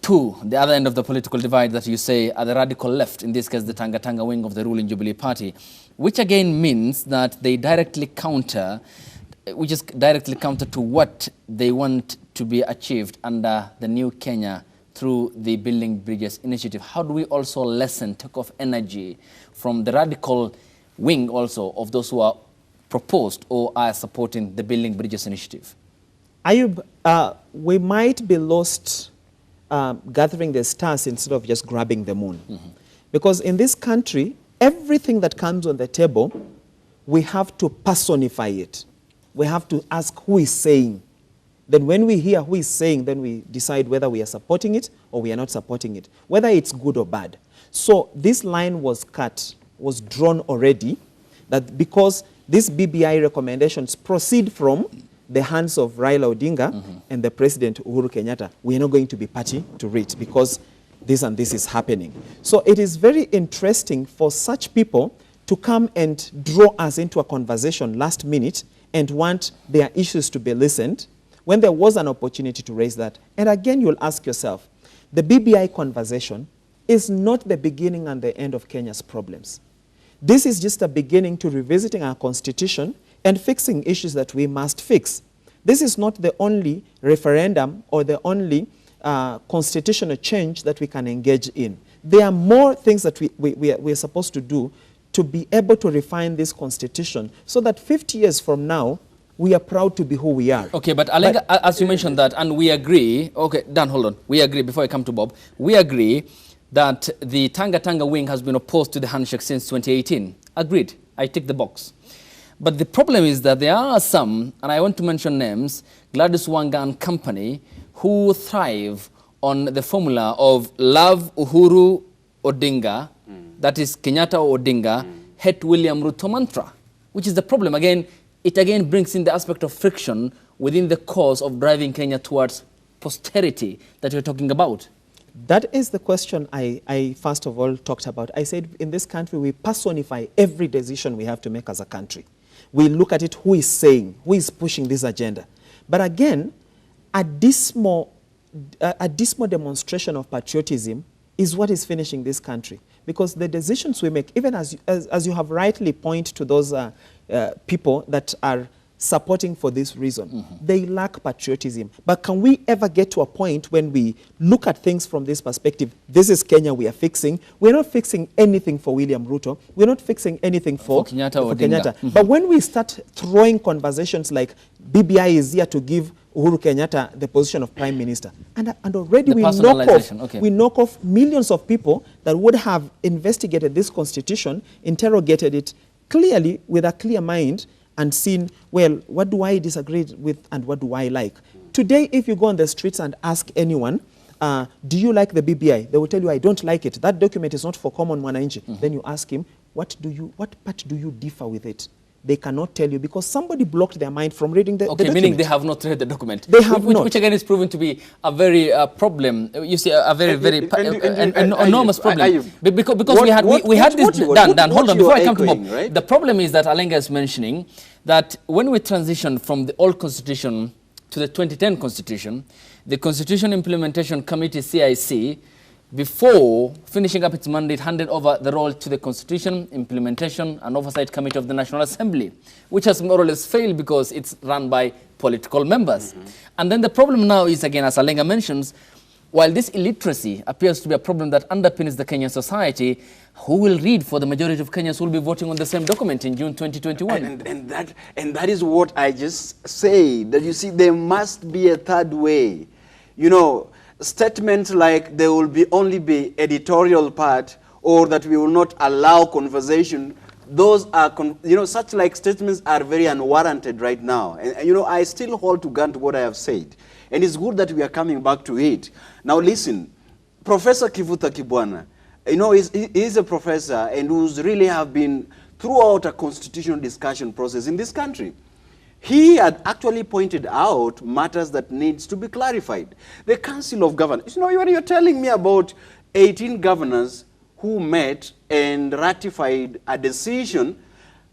to the other end of the political divide that you say are the radical left, in this case the Tanga wing of the ruling Jubilee Party, which again means that they directly counter, which is directly counter to what they want to be achieved under the new Kenya through the Building Bridges initiative. How do we also take off energy from the radical wing also of those who are proposed or are supporting the Building Bridges initiative? Ayub, we might be lost gathering the stars instead of just grabbing the moon. Because in this country, everything that comes on the table, we have to personify it. We have to ask who is saying. Then when we hear who is saying, then we decide whether we are supporting it or we are not supporting it, whether it's good or bad. So this line was cut, was drawn already, that because these BBI recommendations proceed from the hands of Raila Odinga and the President Uhuru Kenyatta, we are not going to be party to it because this and this is happening. So it is very interesting for such people to come and draw us into a conversation last minute and want their issues to be listened when there was an opportunity to raise that. And again, you'll ask yourself, the BBI conversation is not the beginning and the end of Kenya's problems. This is just a beginning to revisiting our constitution and fixing issues that we must fix. This is not the only referendum or the only constitutional change that we can engage in. There are more things that we are supposed to do to be able to refine this constitution so that 50 years from now, we are proud to be who we are. Okay, but Alenga, as you mentioned that, and we agree, okay, Dan, hold on. We agree, before I come to Bob, we agree that the Tanga wing has been opposed to the handshake since 2018. Agreed. I tick the box. But the problem is that there are some, and I want to mention names, Gladys Wanga and company, who thrive on the formula of love Uhuru Odinga, that is Kenyatta or Odinga, hate William Ruto mantra, which is the problem. Again, it again brings in the aspect of friction within the cause of driving Kenya towards posterity that you're talking about. That is the question I first of all talked about. I said in this country, we personify every decision we have to make as a country. We look at it, who is saying, who is pushing this agenda. But again, a dismal demonstration of patriotism is what is finishing this country. Because the decisions we make, even as you have rightly pointed to those people that are supporting for this reason, they lack patriotism. But can we ever get to a point when we look at things from this perspective? This is Kenya we are fixing. We're not fixing anything for William Ruto. We're not fixing anything for Kenyatta. But when we start throwing conversations like BBI is here to give Uhuru Kenyatta the position of Prime Minister, and already we knock off millions of people that would have investigated this constitution, interrogated it clearly with a clear mind, and seen, well, what do I disagree with and what do I like? Today, if you go on the streets and ask anyone, do you like the BBI? They will tell you, I don't like it. That document is not for common mwananchi. Then you ask him, what part do you differ with it? they cannot tell you because somebody blocked their mind from reading the document. Meaning they have not read the document. They have not. Which again is proven to be a very problem. You see, a very, enormous problem. Because we had this done. Hold on, before I come to Bob. Right? The problem is that Alenga is mentioning that when we transitioned from the old constitution to the 2010 constitution, the Constitution Implementation Committee, CIC, before finishing up its mandate, handed over the role to the Constitution Implementation and Oversight Committee of the National Assembly, which has more or less failed because it's run by political members. And then the problem now is, again, as Alenga mentions, while this illiteracy appears to be a problem that underpins the Kenyan society, who will read for the majority of Kenyans who will be voting on the same document in June 2021? And that is what I just say, that you see, there must be a third way. You know, statements like there will only be editorial part or that we will not allow conversation, those are, such like statements are very unwarranted right now. And I still hold to what I have said. And it's good that we are coming back to it. Now listen, Professor Kivuta Kibwana, he's a professor and who's really have been throughout a constitutional discussion process in this country. He had actually pointed out matters that needs to be clarified. The Council of Governors, when you're telling me about 18 governors who met and ratified a decision,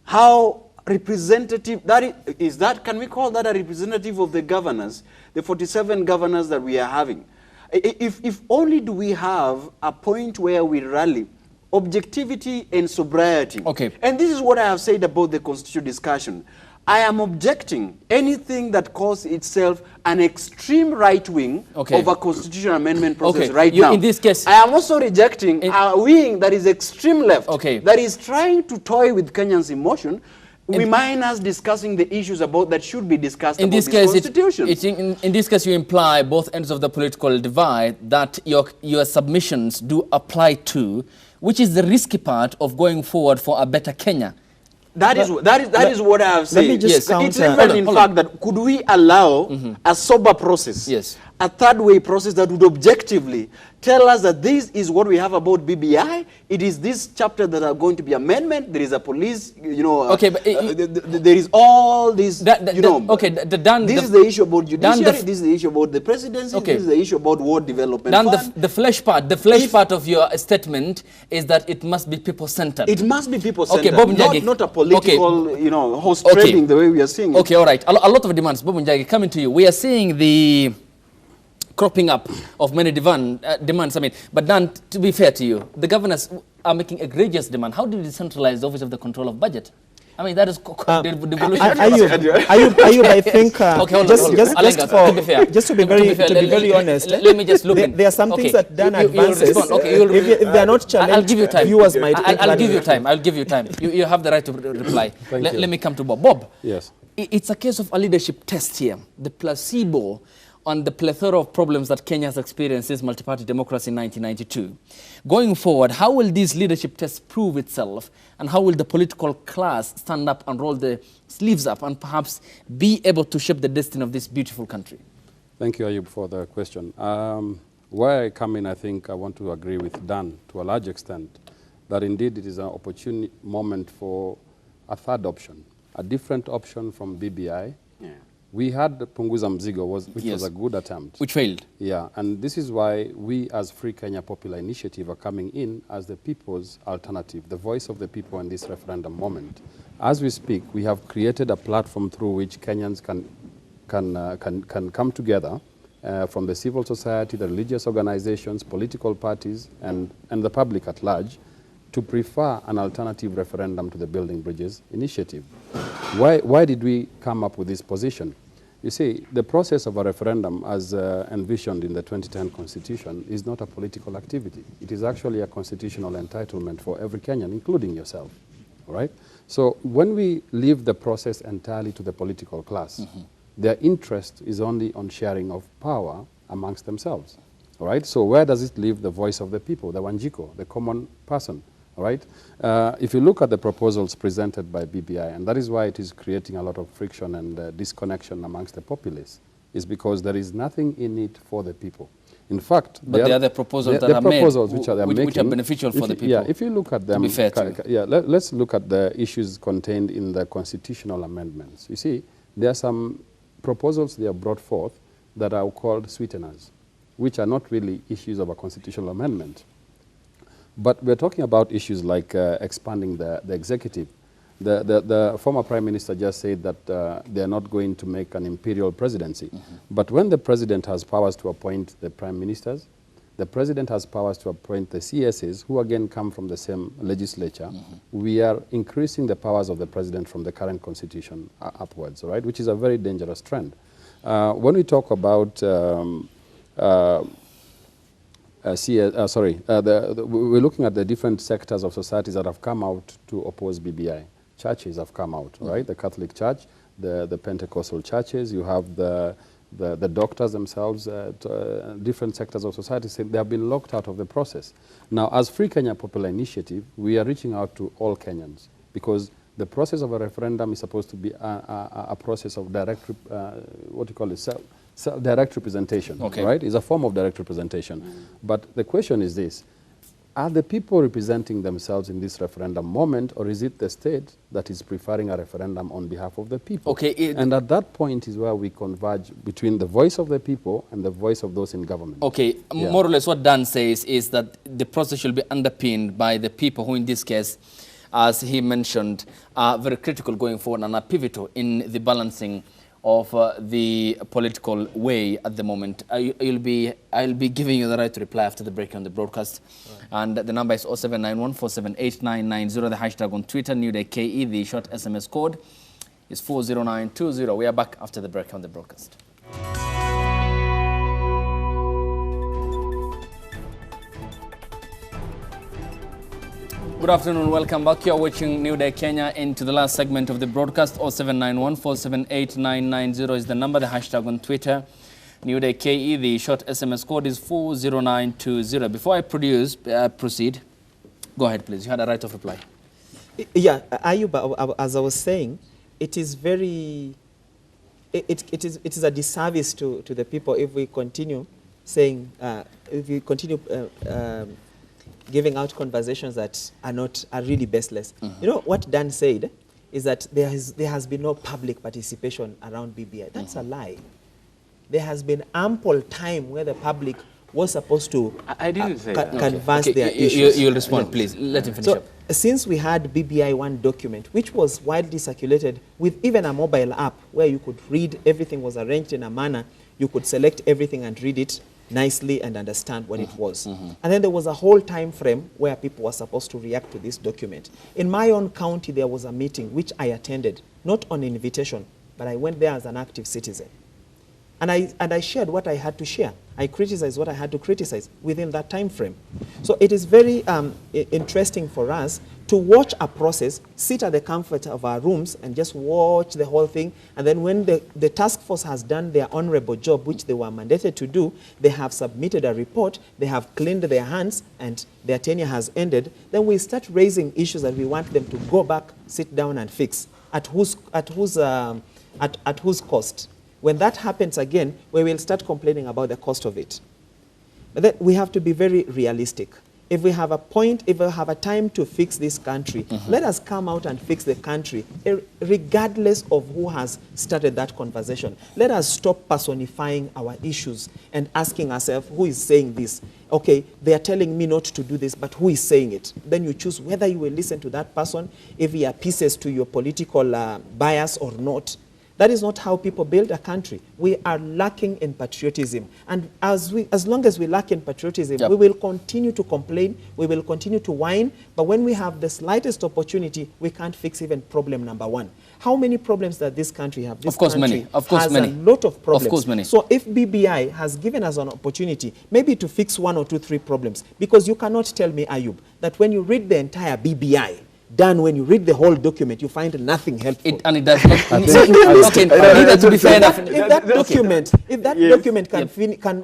how representative can we call that a representative of the governors, the 47 governors that we are having? If only do we have a point where we rally objectivity and sobriety. Okay. And this is what I have said about the constitutional discussion. I am objecting anything that calls itself an extreme right wing of a constitutional amendment process now. In this case, I am also rejecting a wing that is extreme left, that is trying to toy with Kenyans' emotion. We mind us discussing the issues that should be discussed in this case. In this case, you imply both ends of the political divide that your submissions do apply to, which is the risky part of going forward for a better Kenya. That is what I have said. Let me just counter. It's even in fact that could we allow a sober process, a third way process that would objectively tell us that this is what we have about BBI. It is this chapter that are going to be amendment. There is a police, there is all this, this is the issue about judiciary. This is the issue about the presidency. This is the issue about ward development. The flesh part of your statement is that it must be people-centered. It must be people-centered, not a political, horse trading the way we are seeing it. Okay, all right. A lot of demands. Bob Njagi, coming to you. We are seeing the cropping up of many demands. But Dan, to be fair to you, the governors are making egregious demand. How do you decentralize the Office of the Control of Budget? That is devolution. Ayub, I think just to be very honest, let me just look. There are some things that Dan advances. If they are not challenged, I'll give you time. Viewers might. I'll give you time. I'll give you time. You have the right to reply. Let me come to Bob. Bob. Yes. It's a case of a leadership test here. The placebo on the plethora of problems that Kenya has experienced since multi-party democracy in 1992. Going forward, how will these leadership tests prove itself, and how will the political class stand up and roll their sleeves up and perhaps be able to shape the destiny of this beautiful country? Thank you, Ayub, for the question. Where I come in, I think I want to agree with Dan to a large extent that indeed it is an opportune moment for a third option, a different option from BBI. We had Punguza Mzigo, which was a good attempt. Which failed. Yeah, and this is why we as Free Kenya Popular Initiative are coming in as the people's alternative, the voice of the people in this referendum moment. As we speak, we have created a platform through which Kenyans can come together from the civil society, the religious organizations, political parties, and the public at large, to prefer an alternative referendum to the Building Bridges initiative. Why did we come up with this position? You see, the process of a referendum, as envisioned in the 2010 Constitution, is not a political activity. It is actually a constitutional entitlement for every Kenyan, including yourself. All right? So when we leave the process entirely to the political class, their interest is only on sharing of power amongst themselves. All right? So where does it leave the voice of the people, the Wanjiko, the common person? All right? If you look at the proposals presented by BBI, and that is why it is creating a lot of friction and disconnection amongst the populace, is because there is nothing in it for the people. In fact, but the other proposals that are proposals made, which are which are beneficial for the people. Yeah, if you look at them, to be fair to you. let's look at the issues contained in the constitutional amendments. You see, there are some proposals they have brought forth that are called sweeteners, which are not really issues of a constitutional amendment. But we're talking about issues like expanding the executive. The former Prime Minister just said that they are not going to make an imperial presidency. But when the President has powers to appoint the Prime Ministers, the President has powers to appoint the CSs, who again come from the same legislature. We are increasing the powers of the President from the current Constitution upwards, right? Which is a very dangerous trend. When we talk about we're looking at the different sectors of societies that have come out to oppose BBI. Churches have come out, right? The Catholic Church, the Pentecostal churches, you have the doctors themselves, different sectors of society say they have been locked out of the process. Now, as Free Kenya Popular Initiative, we are reaching out to all Kenyans because the process of a referendum is supposed to be a process of direct, what do you call it, direct representation, right? It's a form of direct representation. But the question is this: are the people representing themselves in this referendum moment, or is it the state that is preferring a referendum on behalf of the people? And at that point is where we converge between the voice of the people and the voice of those in government. More or less what Dan says is that the process should be underpinned by the people who, in this case, as he mentioned, are very critical going forward and are pivotal in the balancing of the political way at the moment. I'll be giving you the right to reply after the break on the broadcast. And the number is 0791478990, the hashtag on Twitter, NewDayKE, the short SMS code is 40920. We are back after the break on the broadcast. Good afternoon, welcome back. You're watching New Day Kenya. Into the last segment of the broadcast. 0791478990 is the number, the hashtag on Twitter, New Day KE, the short SMS code is 40920. Before I proceed, go ahead please, you had a right of reply. Yeah, Ayub, as I was saying, it is very, it is a disservice to the people if we continue saying, if we continue giving out conversations that are really baseless. You know, what Dan said is that there has been no public participation around BBI. That's a lie. There has been ample time where the public was supposed to I didn't say canvass their issues. You'll respond, please. Let him finish up. Since we had BBI 1 document, which was widely circulated with even a mobile app where you could read, everything was arranged in a manner, you could select everything and read it nicely and understand what it was. And then there was a whole time frame where people were supposed to react to this document. In my own county, there was a meeting which I attended, not on invitation, but I went there as an active citizen. And I shared what I had to share. I criticized what I had to criticize within that time frame. So it is very interesting for us to watch a process, sit at the comfort of our rooms and just watch the whole thing. And then when the task force has done their honorable job, which they were mandated to do, they have submitted a report, they have cleaned their hands, and their tenure has ended, then we start raising issues that we want them to go back, sit down and fix. At whose cost? When that happens again, we will start complaining about the cost of it. But then we have to be very realistic. If we have a point, if we have a time to fix this country, let us come out and fix the country, regardless of who has started that conversation. Let us stop personifying our issues and asking ourselves, who is saying this? Okay, they are telling me not to do this, but who is saying it? Then you choose whether you will listen to that person, if he appeases to your political bias or not. That is not how people build a country. We are lacking in patriotism. And as long as we lack in patriotism, we will continue to complain, we will continue to whine, but when we have the slightest opportunity, we can't fix even problem number one. How many problems does this country have? This country has a lot of problems. Of course, many. So if BBI has given us an opportunity, maybe to fix 1 or 2, 3 problems, because you cannot tell me, Ayub, that when you read the entire BBI, Dan, when you read the whole document, you find nothing helpful. It does not. To be fair enough. If that document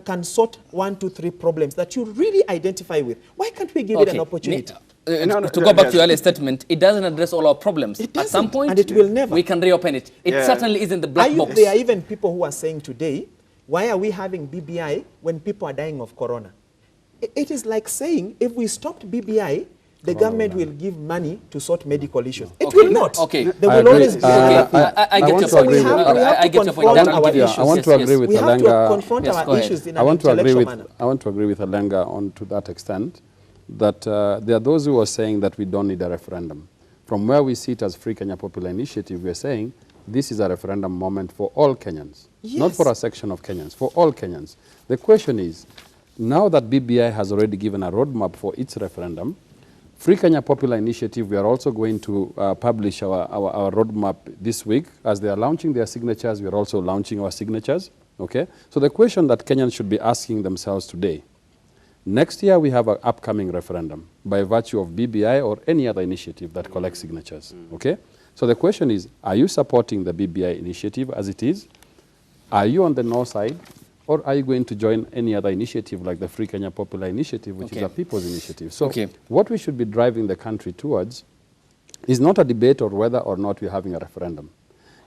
can sort 1, 2, 3 problems that you really identify with, why can't we give it an opportunity? To go back to your earlier statement, it doesn't address all our problems. At some point, and it will never. We can reopen it. It certainly isn't the black box. There are even people who are saying today, Why are we having BBI when people are dying of corona? It is like saying if we stopped BBI, the government will give money to sort medical issues. It will not. Okay. There will always be. I get your point. I get your point. I want to agree with We have to Alenga. confront our issues in I an want to agree intellectual with manner. I want to agree with Alenga on to that extent that there are those who are saying that we don't need a referendum. From where we sit as Free Kenya Popular Initiative, we are saying this is a referendum moment for all Kenyans, not for a section of Kenyans, for all Kenyans. The question is, now that BBI has already given a roadmap for its referendum, Free Kenya Popular Initiative, we are also going to publish our roadmap this week. As they are launching their signatures, we are also launching our signatures. Okay? So the question that Kenyans should be asking themselves today, next year we have an upcoming referendum by virtue of BBI or any other initiative that collects signatures. Okay? So the question is, are you supporting the BBI initiative as it is? Are you on the no side? Or are you going to join any other initiative like the Free Kenya Popular Initiative, which is a people's initiative? So what we should be driving the country towards is not a debate on whether or not we're having a referendum.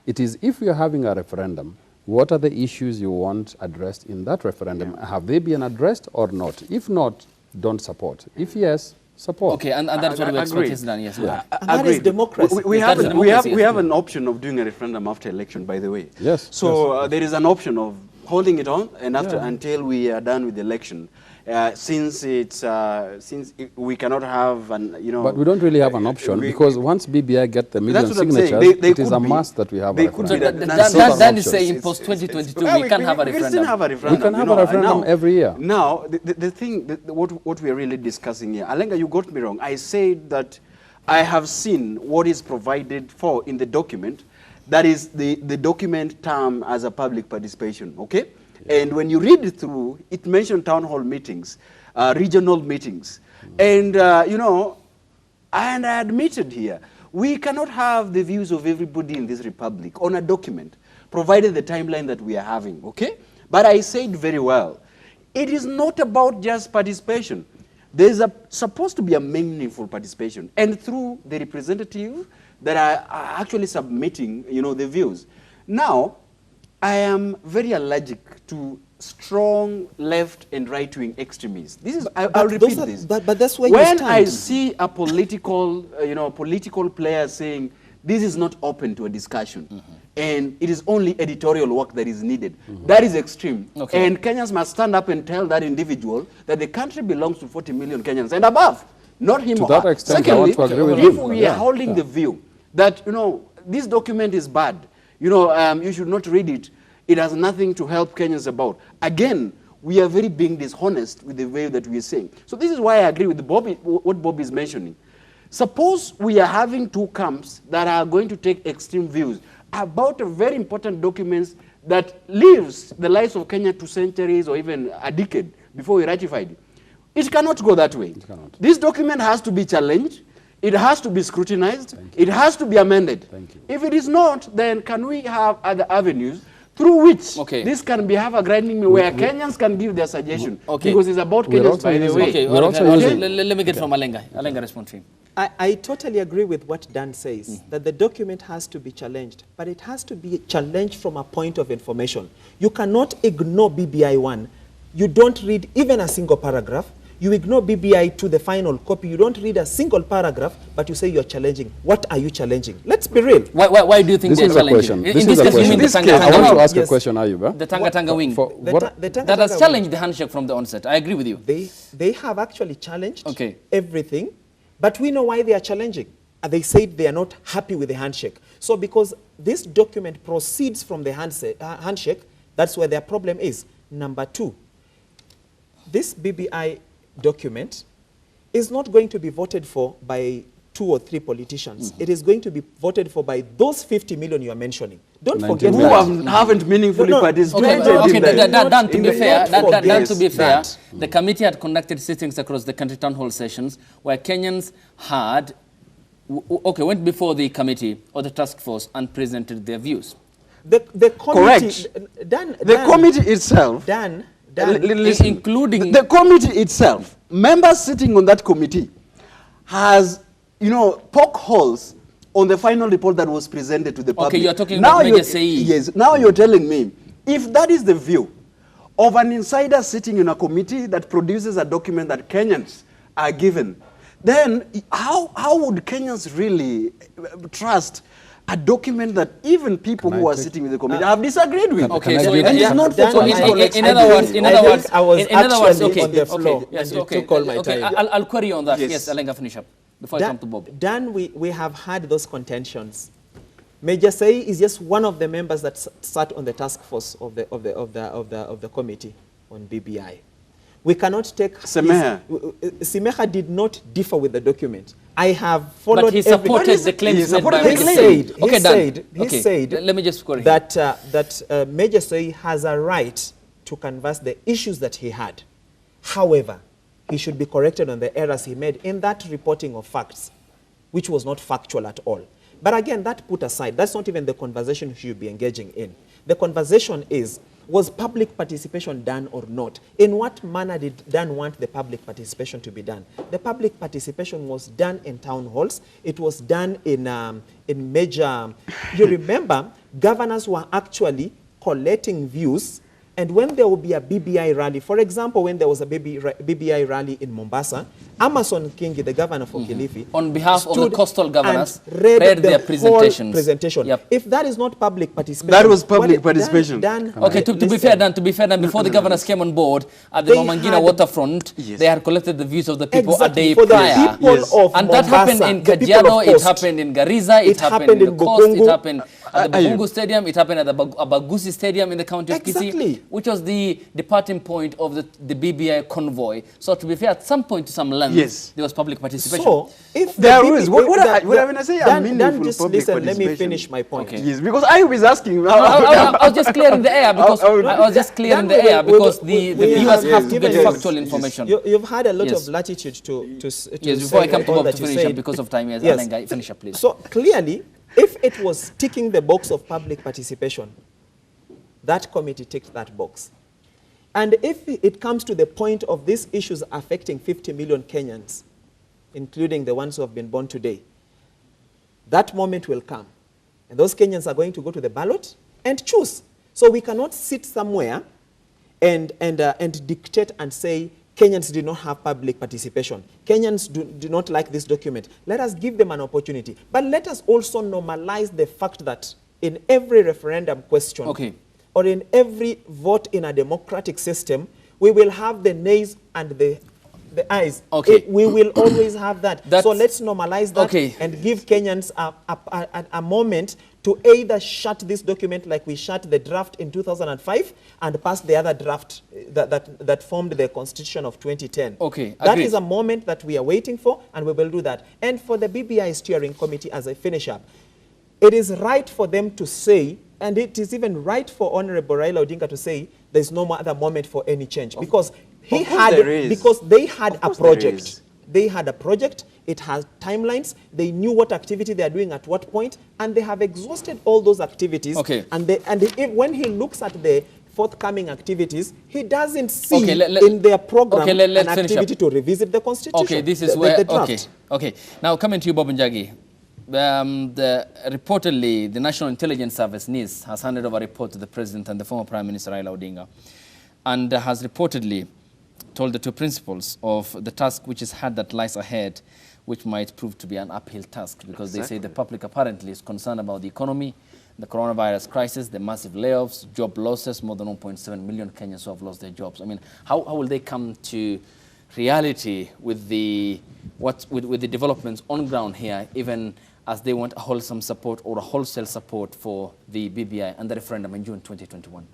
It is if we are having a referendum, what are the issues you want addressed in that referendum? Have they been addressed or not? If not, don't support. If yes, support. Okay, and that's what we expect is done, yes. And that is democracy. We have an option of doing a referendum after election, by the way. Yes. So there is an option of holding it on and after until we are done with the election. Since we cannot have an, But we don't really have an option because once BBI get the million signatures, it is a must that we have a referendum. That is saying post 2022 we can have a referendum. We still have a referendum. We can have a referendum every year. Now, the thing, what we are really discussing here, Alenga, you got me wrong. I said that I have seen what is provided for in the document. That is the document term as a public participation, okay? And when you read it through, it mentioned town hall meetings, regional meetings. And, and I admitted here, we cannot have the views of everybody in this republic on a document, provided the timeline that we are having, okay? But I said very well, it is not about just participation. There's supposed to be a meaningful participation. And through the representative that are actually submitting, the views. Now, I am very allergic to strong left and right-wing extremists. This is, I'll repeat this. But that's where you stand. stand. When I see a political, political player saying, this is not open to a discussion, and it is only editorial work that is needed, that is extreme. Okay. And Kenyans must stand up and tell that individual that the country belongs to 40 million Kenyans and above, not him to or that her. extent, Secondly, I want to agree with if you. we are holding the view that, this document is bad, you should not read it, it has nothing to help Kenyans about. Again, we are very being dishonest with the way that we are saying. So this is why I agree with Bobby, what Bobby is mentioning. Suppose we are having two camps that are going to take extreme views about a very important document that lives the lives of Kenya 2 centuries or even a decade before we ratified it. It cannot go that way. This document has to be challenged. It has to be scrutinized. It has to be amended. If it is not, then can we have other avenues through which this can have a grinding mill where Kenyans can give their suggestion? Because it's about Kenyans, by the way. Let me get from Alenga. Alenga, respond to him. I totally agree with what Dan says, that the document has to be challenged, but it has to be challenged from a point of information. You cannot ignore BBI 1. You don't read even a single paragraph. You ignore BBI to the final copy. You don't read a single paragraph, but you say you're challenging. What are you challenging? Let's be real. Why do you think they're challenging? In this case, you mean the Tanga I want to ask a question, Ayuba. The Tanga wing. That has challenged the handshake from the onset. I agree with you. They have actually challenged everything, but we know why they are challenging. They said they are not happy with the handshake. So because this document proceeds from the handshake, that's where their problem is. Number two, this BBI document is not going to be voted for by 2 or 3 politicians. It is going to be voted for by those 50 million you are mentioning. Don't forget who haven't meaningfully participated in that. To be fair, the committee had conducted sittings across the country, town hall sessions, where Kenyans had, went before the committee or the task force and presented their views. The committee, the committee itself, including the committee itself, members sitting on that committee has, poke holes on the final report that was presented to the public. Okay, you're talking about Major Sei. Yes, now you're telling me, if that is the view, of an insider sitting in a committee that produces a document that Kenyans are given, then how would Kenyans really trust a document that even people who are sitting with the committee have disagreed with? Okay, so and it's not for in other words, okay, on the floor. Yes, and okay. you took all my Okay, time. I'll query on that. Yes. Yes, Alenga, finish up before I come to Bob. Dan, we have had those contentions. Major Say is just one of the members that sat on the task force of the committee on BBI. We cannot take... Semeha. Semeha did not differ with the document. I have followed... But he supported the claims made by supported the Major. He said let me just query that Major Say has a right to canvass the issues that he had. However, he should be corrected on the errors he made in that reporting of facts, which was not factual at all. But again, that put aside, that's not even the conversation you should be engaging in. The conversation is, was public participation done or not? In what manner did Dan want the public participation to be done? The public participation was done in town halls. It was done in major... You remember, governors were actually collecting views. And when there will be a BBI rally, for example, when there was a BBI rally in Mombasa, Amason Kingi, the governor for Kilifi, on behalf of the coastal governors, read their presentations. Presentation. Yep. If that is not public participation, That was public participation. Okay, to be fair, Dan, before the governors came on board at the Mamangina waterfront, they had collected the views of the people a day prior. And that happened in Kajiado, it happened in Garissa, it happened in the coast, it happened at the Bukungu Stadium, it happened at the Abagusi Stadium in the county of Kisii, which was the departing point of the BBI convoy. So to be fair, at some point to some length, there was public participation. So, if there is, what I say, a meaningful just public listen, participation. let me finish my point. Okay. Yes, because I was asking. I was just clearing the air because I was just clearing the air because the viewers have to get factual information. You've had a lot of latitude to yes, before I come to Bob to finish up because of time, yes, Alenga, finish up, please. So clearly, if it was ticking the box of public participation, that committee ticked that box. And if it comes to the point of these issues affecting 50 million Kenyans, including the ones who have been born today, that moment will come. And those Kenyans are going to go to the ballot and choose. So we cannot sit somewhere and dictate and say Kenyans did not have public participation. Kenyans do not like this document. Let us give them an opportunity. But let us also normalize the fact that in every referendum question, or in every vote in a democratic system, we will have the nays and the ayes. We will always have that. So let's normalize that and give Kenyans a moment to either shut this document like we shut the draft in 2005 and pass the other draft that formed the Constitution of 2010. That is a moment that we are waiting for, and we will do that. And for the BBI Steering Committee, as I finish up, it is right for them to say, and it is even right for Honorable Raila Odinga to say there's no other moment for any change, because they had a project. They had a project, it has timelines, they knew what activity they are doing at what point, and they have exhausted all those activities. When he looks at the forthcoming activities, he doesn't see in their program an activity to revisit the Constitution. This is where, Now coming to you, Bob Njagi. Reportedly, the National Intelligence Service, NIS, has handed over a report to the President and the former Prime Minister Raila Odinga, and has reportedly told the two principals of the task which is hard that lies ahead, which might prove to be an uphill task, because they say the public apparently is concerned about the economy, the coronavirus crisis, the massive layoffs, job losses, more than 1.7 million Kenyans who have lost their jobs. I mean, how will they come to reality with the developments on ground here, even as they want a wholesome support or a wholesale support for the BBI and the referendum in June 2021?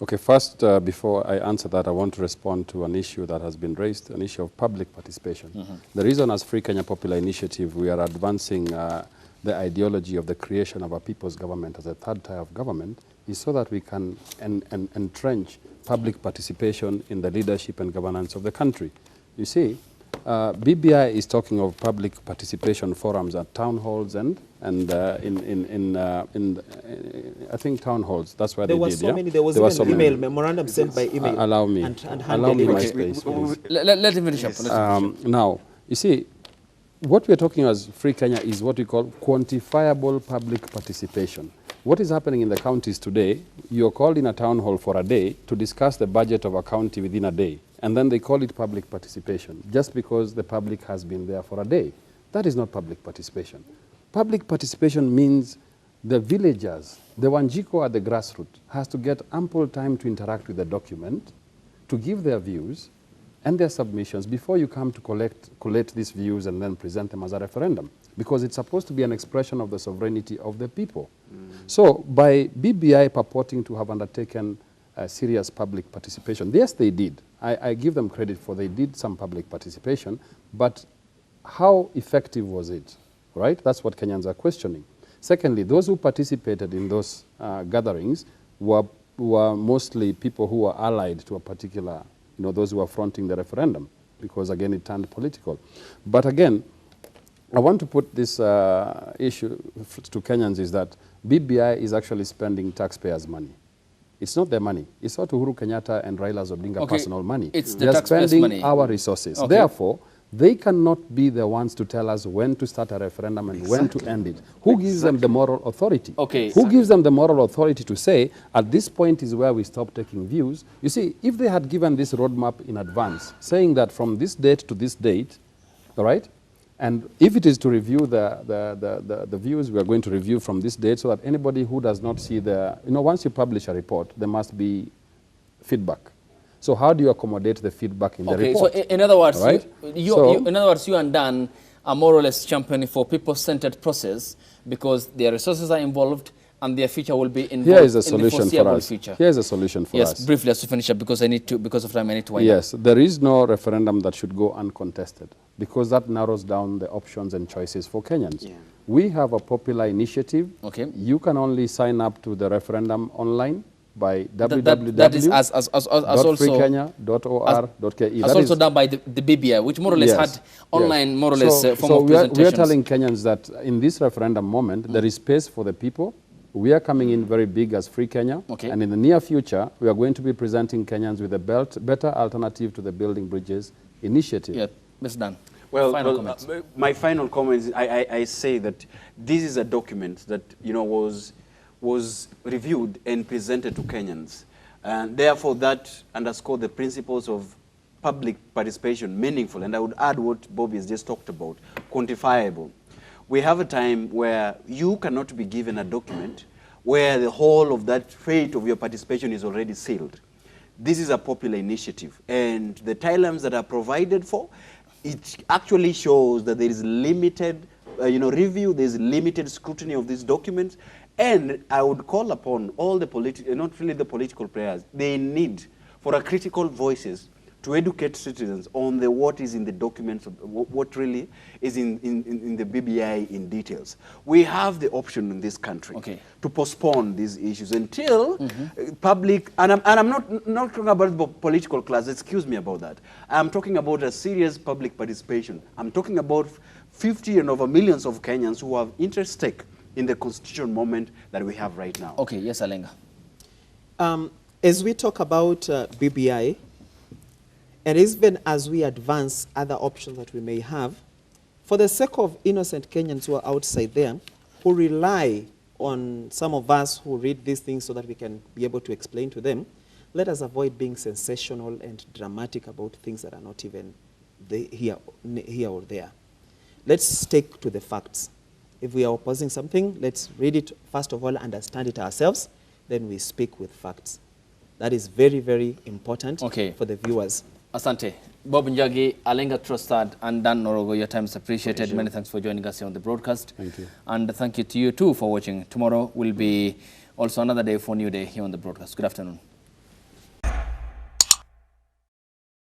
Okay, first, before I answer that, I want to respond to an issue that has been raised, an issue of public participation. The reason as Free Kenya Popular Initiative we are advancing the ideology of the creation of a people's government as a third tier of government is so that we can entrench public participation in the leadership and governance of the country. You see, BBI is talking of public participation forums at town halls and I think town halls. That's where there they was did. So many. There was even so email memorandum sent by email. Allow me my space, please. Let him finish up. Now, you see, what we're talking as Free Kenya is what we call quantifiable public participation. what is happening in the counties today, you're called in a town hall for a day to discuss the budget of a county within a day, and then they call it public participation, just because the public has been there for a day. That is not public participation. Public participation means the villagers, the Wanjiko at the grassroots, has to get ample time to interact with the document, to give their views and their submissions before you come to collect these views and then present them as a referendum, because it's supposed to be an expression of the sovereignty of the people. So by BBI purporting to have undertaken serious public participation, yes, they did. I give them credit for they did some public participation, but how effective was it, right? That's what Kenyans are questioning. Secondly, those who participated in those gatherings were mostly people who were allied to a particular, those who were fronting the referendum, because again, it turned political. But again, I want to put this issue to Kenyans is that BBI is actually spending taxpayers' money. It's not their money. It's not Uhuru Kenyatta and Raila Odinga personal money. It's the They're taxpayers' spending money. our resources. Okay. Therefore, they cannot be the ones to tell us when to start a referendum and when to end it. Who gives them the moral authority? Okay. Who gives them the moral authority to say, at this point is where we stop taking views? You see, if they had given this roadmap in advance, saying that from this date to this date, all right, and if it is to review the views, we are going to review from this date, so that anybody who does not see once you publish a report, there must be feedback. So how do you accommodate the feedback in the report? So in other words, right? in other words, you and Dan are more or less championing for people-centered process because their resources are involved and their future will be involved. Here is a in the solution for us. future. Here is a solution for us. Yes, briefly, as to finish up, because of time, I need to wind up. Yes, there is no referendum that should go uncontested, because that narrows down the options and choices for Kenyans. Yeah. We have a popular initiative. Okay. You can only sign up to the referendum online by That is also www.freekenya.or.ke. As also done by the BBI, which more or less had online, more or less, form of we are presentations. telling Kenyans that in this referendum moment, there is space for the people. We are coming in very big as Free Kenya. Okay. And in the near future, we are going to be presenting Kenyans with a better alternative to the Building Bridges initiative. Yeah, Mr. Dan. Well, final comments. My final comment is I say that this is a document that was reviewed and presented to Kenyans, and therefore that underscored the principles of public participation, meaningful, and I would add what Bobby has just talked about, quantifiable. We have a time where you cannot be given a document where the whole of that fate of your participation is already sealed. This is a popular initiative, and the timelines that are provided for, it actually shows that there is limited review, there is limited scrutiny of these documents, and I would call upon all the not really the political players, they need for a critical voices to educate citizens on what is in the documents, what really is in the BBI in details. We have the option in this country to postpone these issues until public, and I'm not talking about the political class, excuse me about that. I'm talking about a serious public participation. I'm talking about 50 and over millions of Kenyans who have interest stake in the constitutional moment that we have right now. Okay, yes, Alenga. As we talk about BBI, and even as we advance other options that we may have, for the sake of innocent Kenyans who are outside there, who rely on some of us who read these things so that we can be able to explain to them, let us avoid being sensational and dramatic about things that are not even here or there. Let's stick to the facts. If we are opposing something, let's read it, first of all, understand it ourselves, then we speak with facts. That is very, very important for the viewers. Asante. Bob Njagi, Alenga Trostad, and Dan Orogo, your time is appreciated. Many thanks for joining us here on the broadcast. Thank you. And thank you to you too for watching. Tomorrow will be also another day for New Day here on the broadcast. Good afternoon.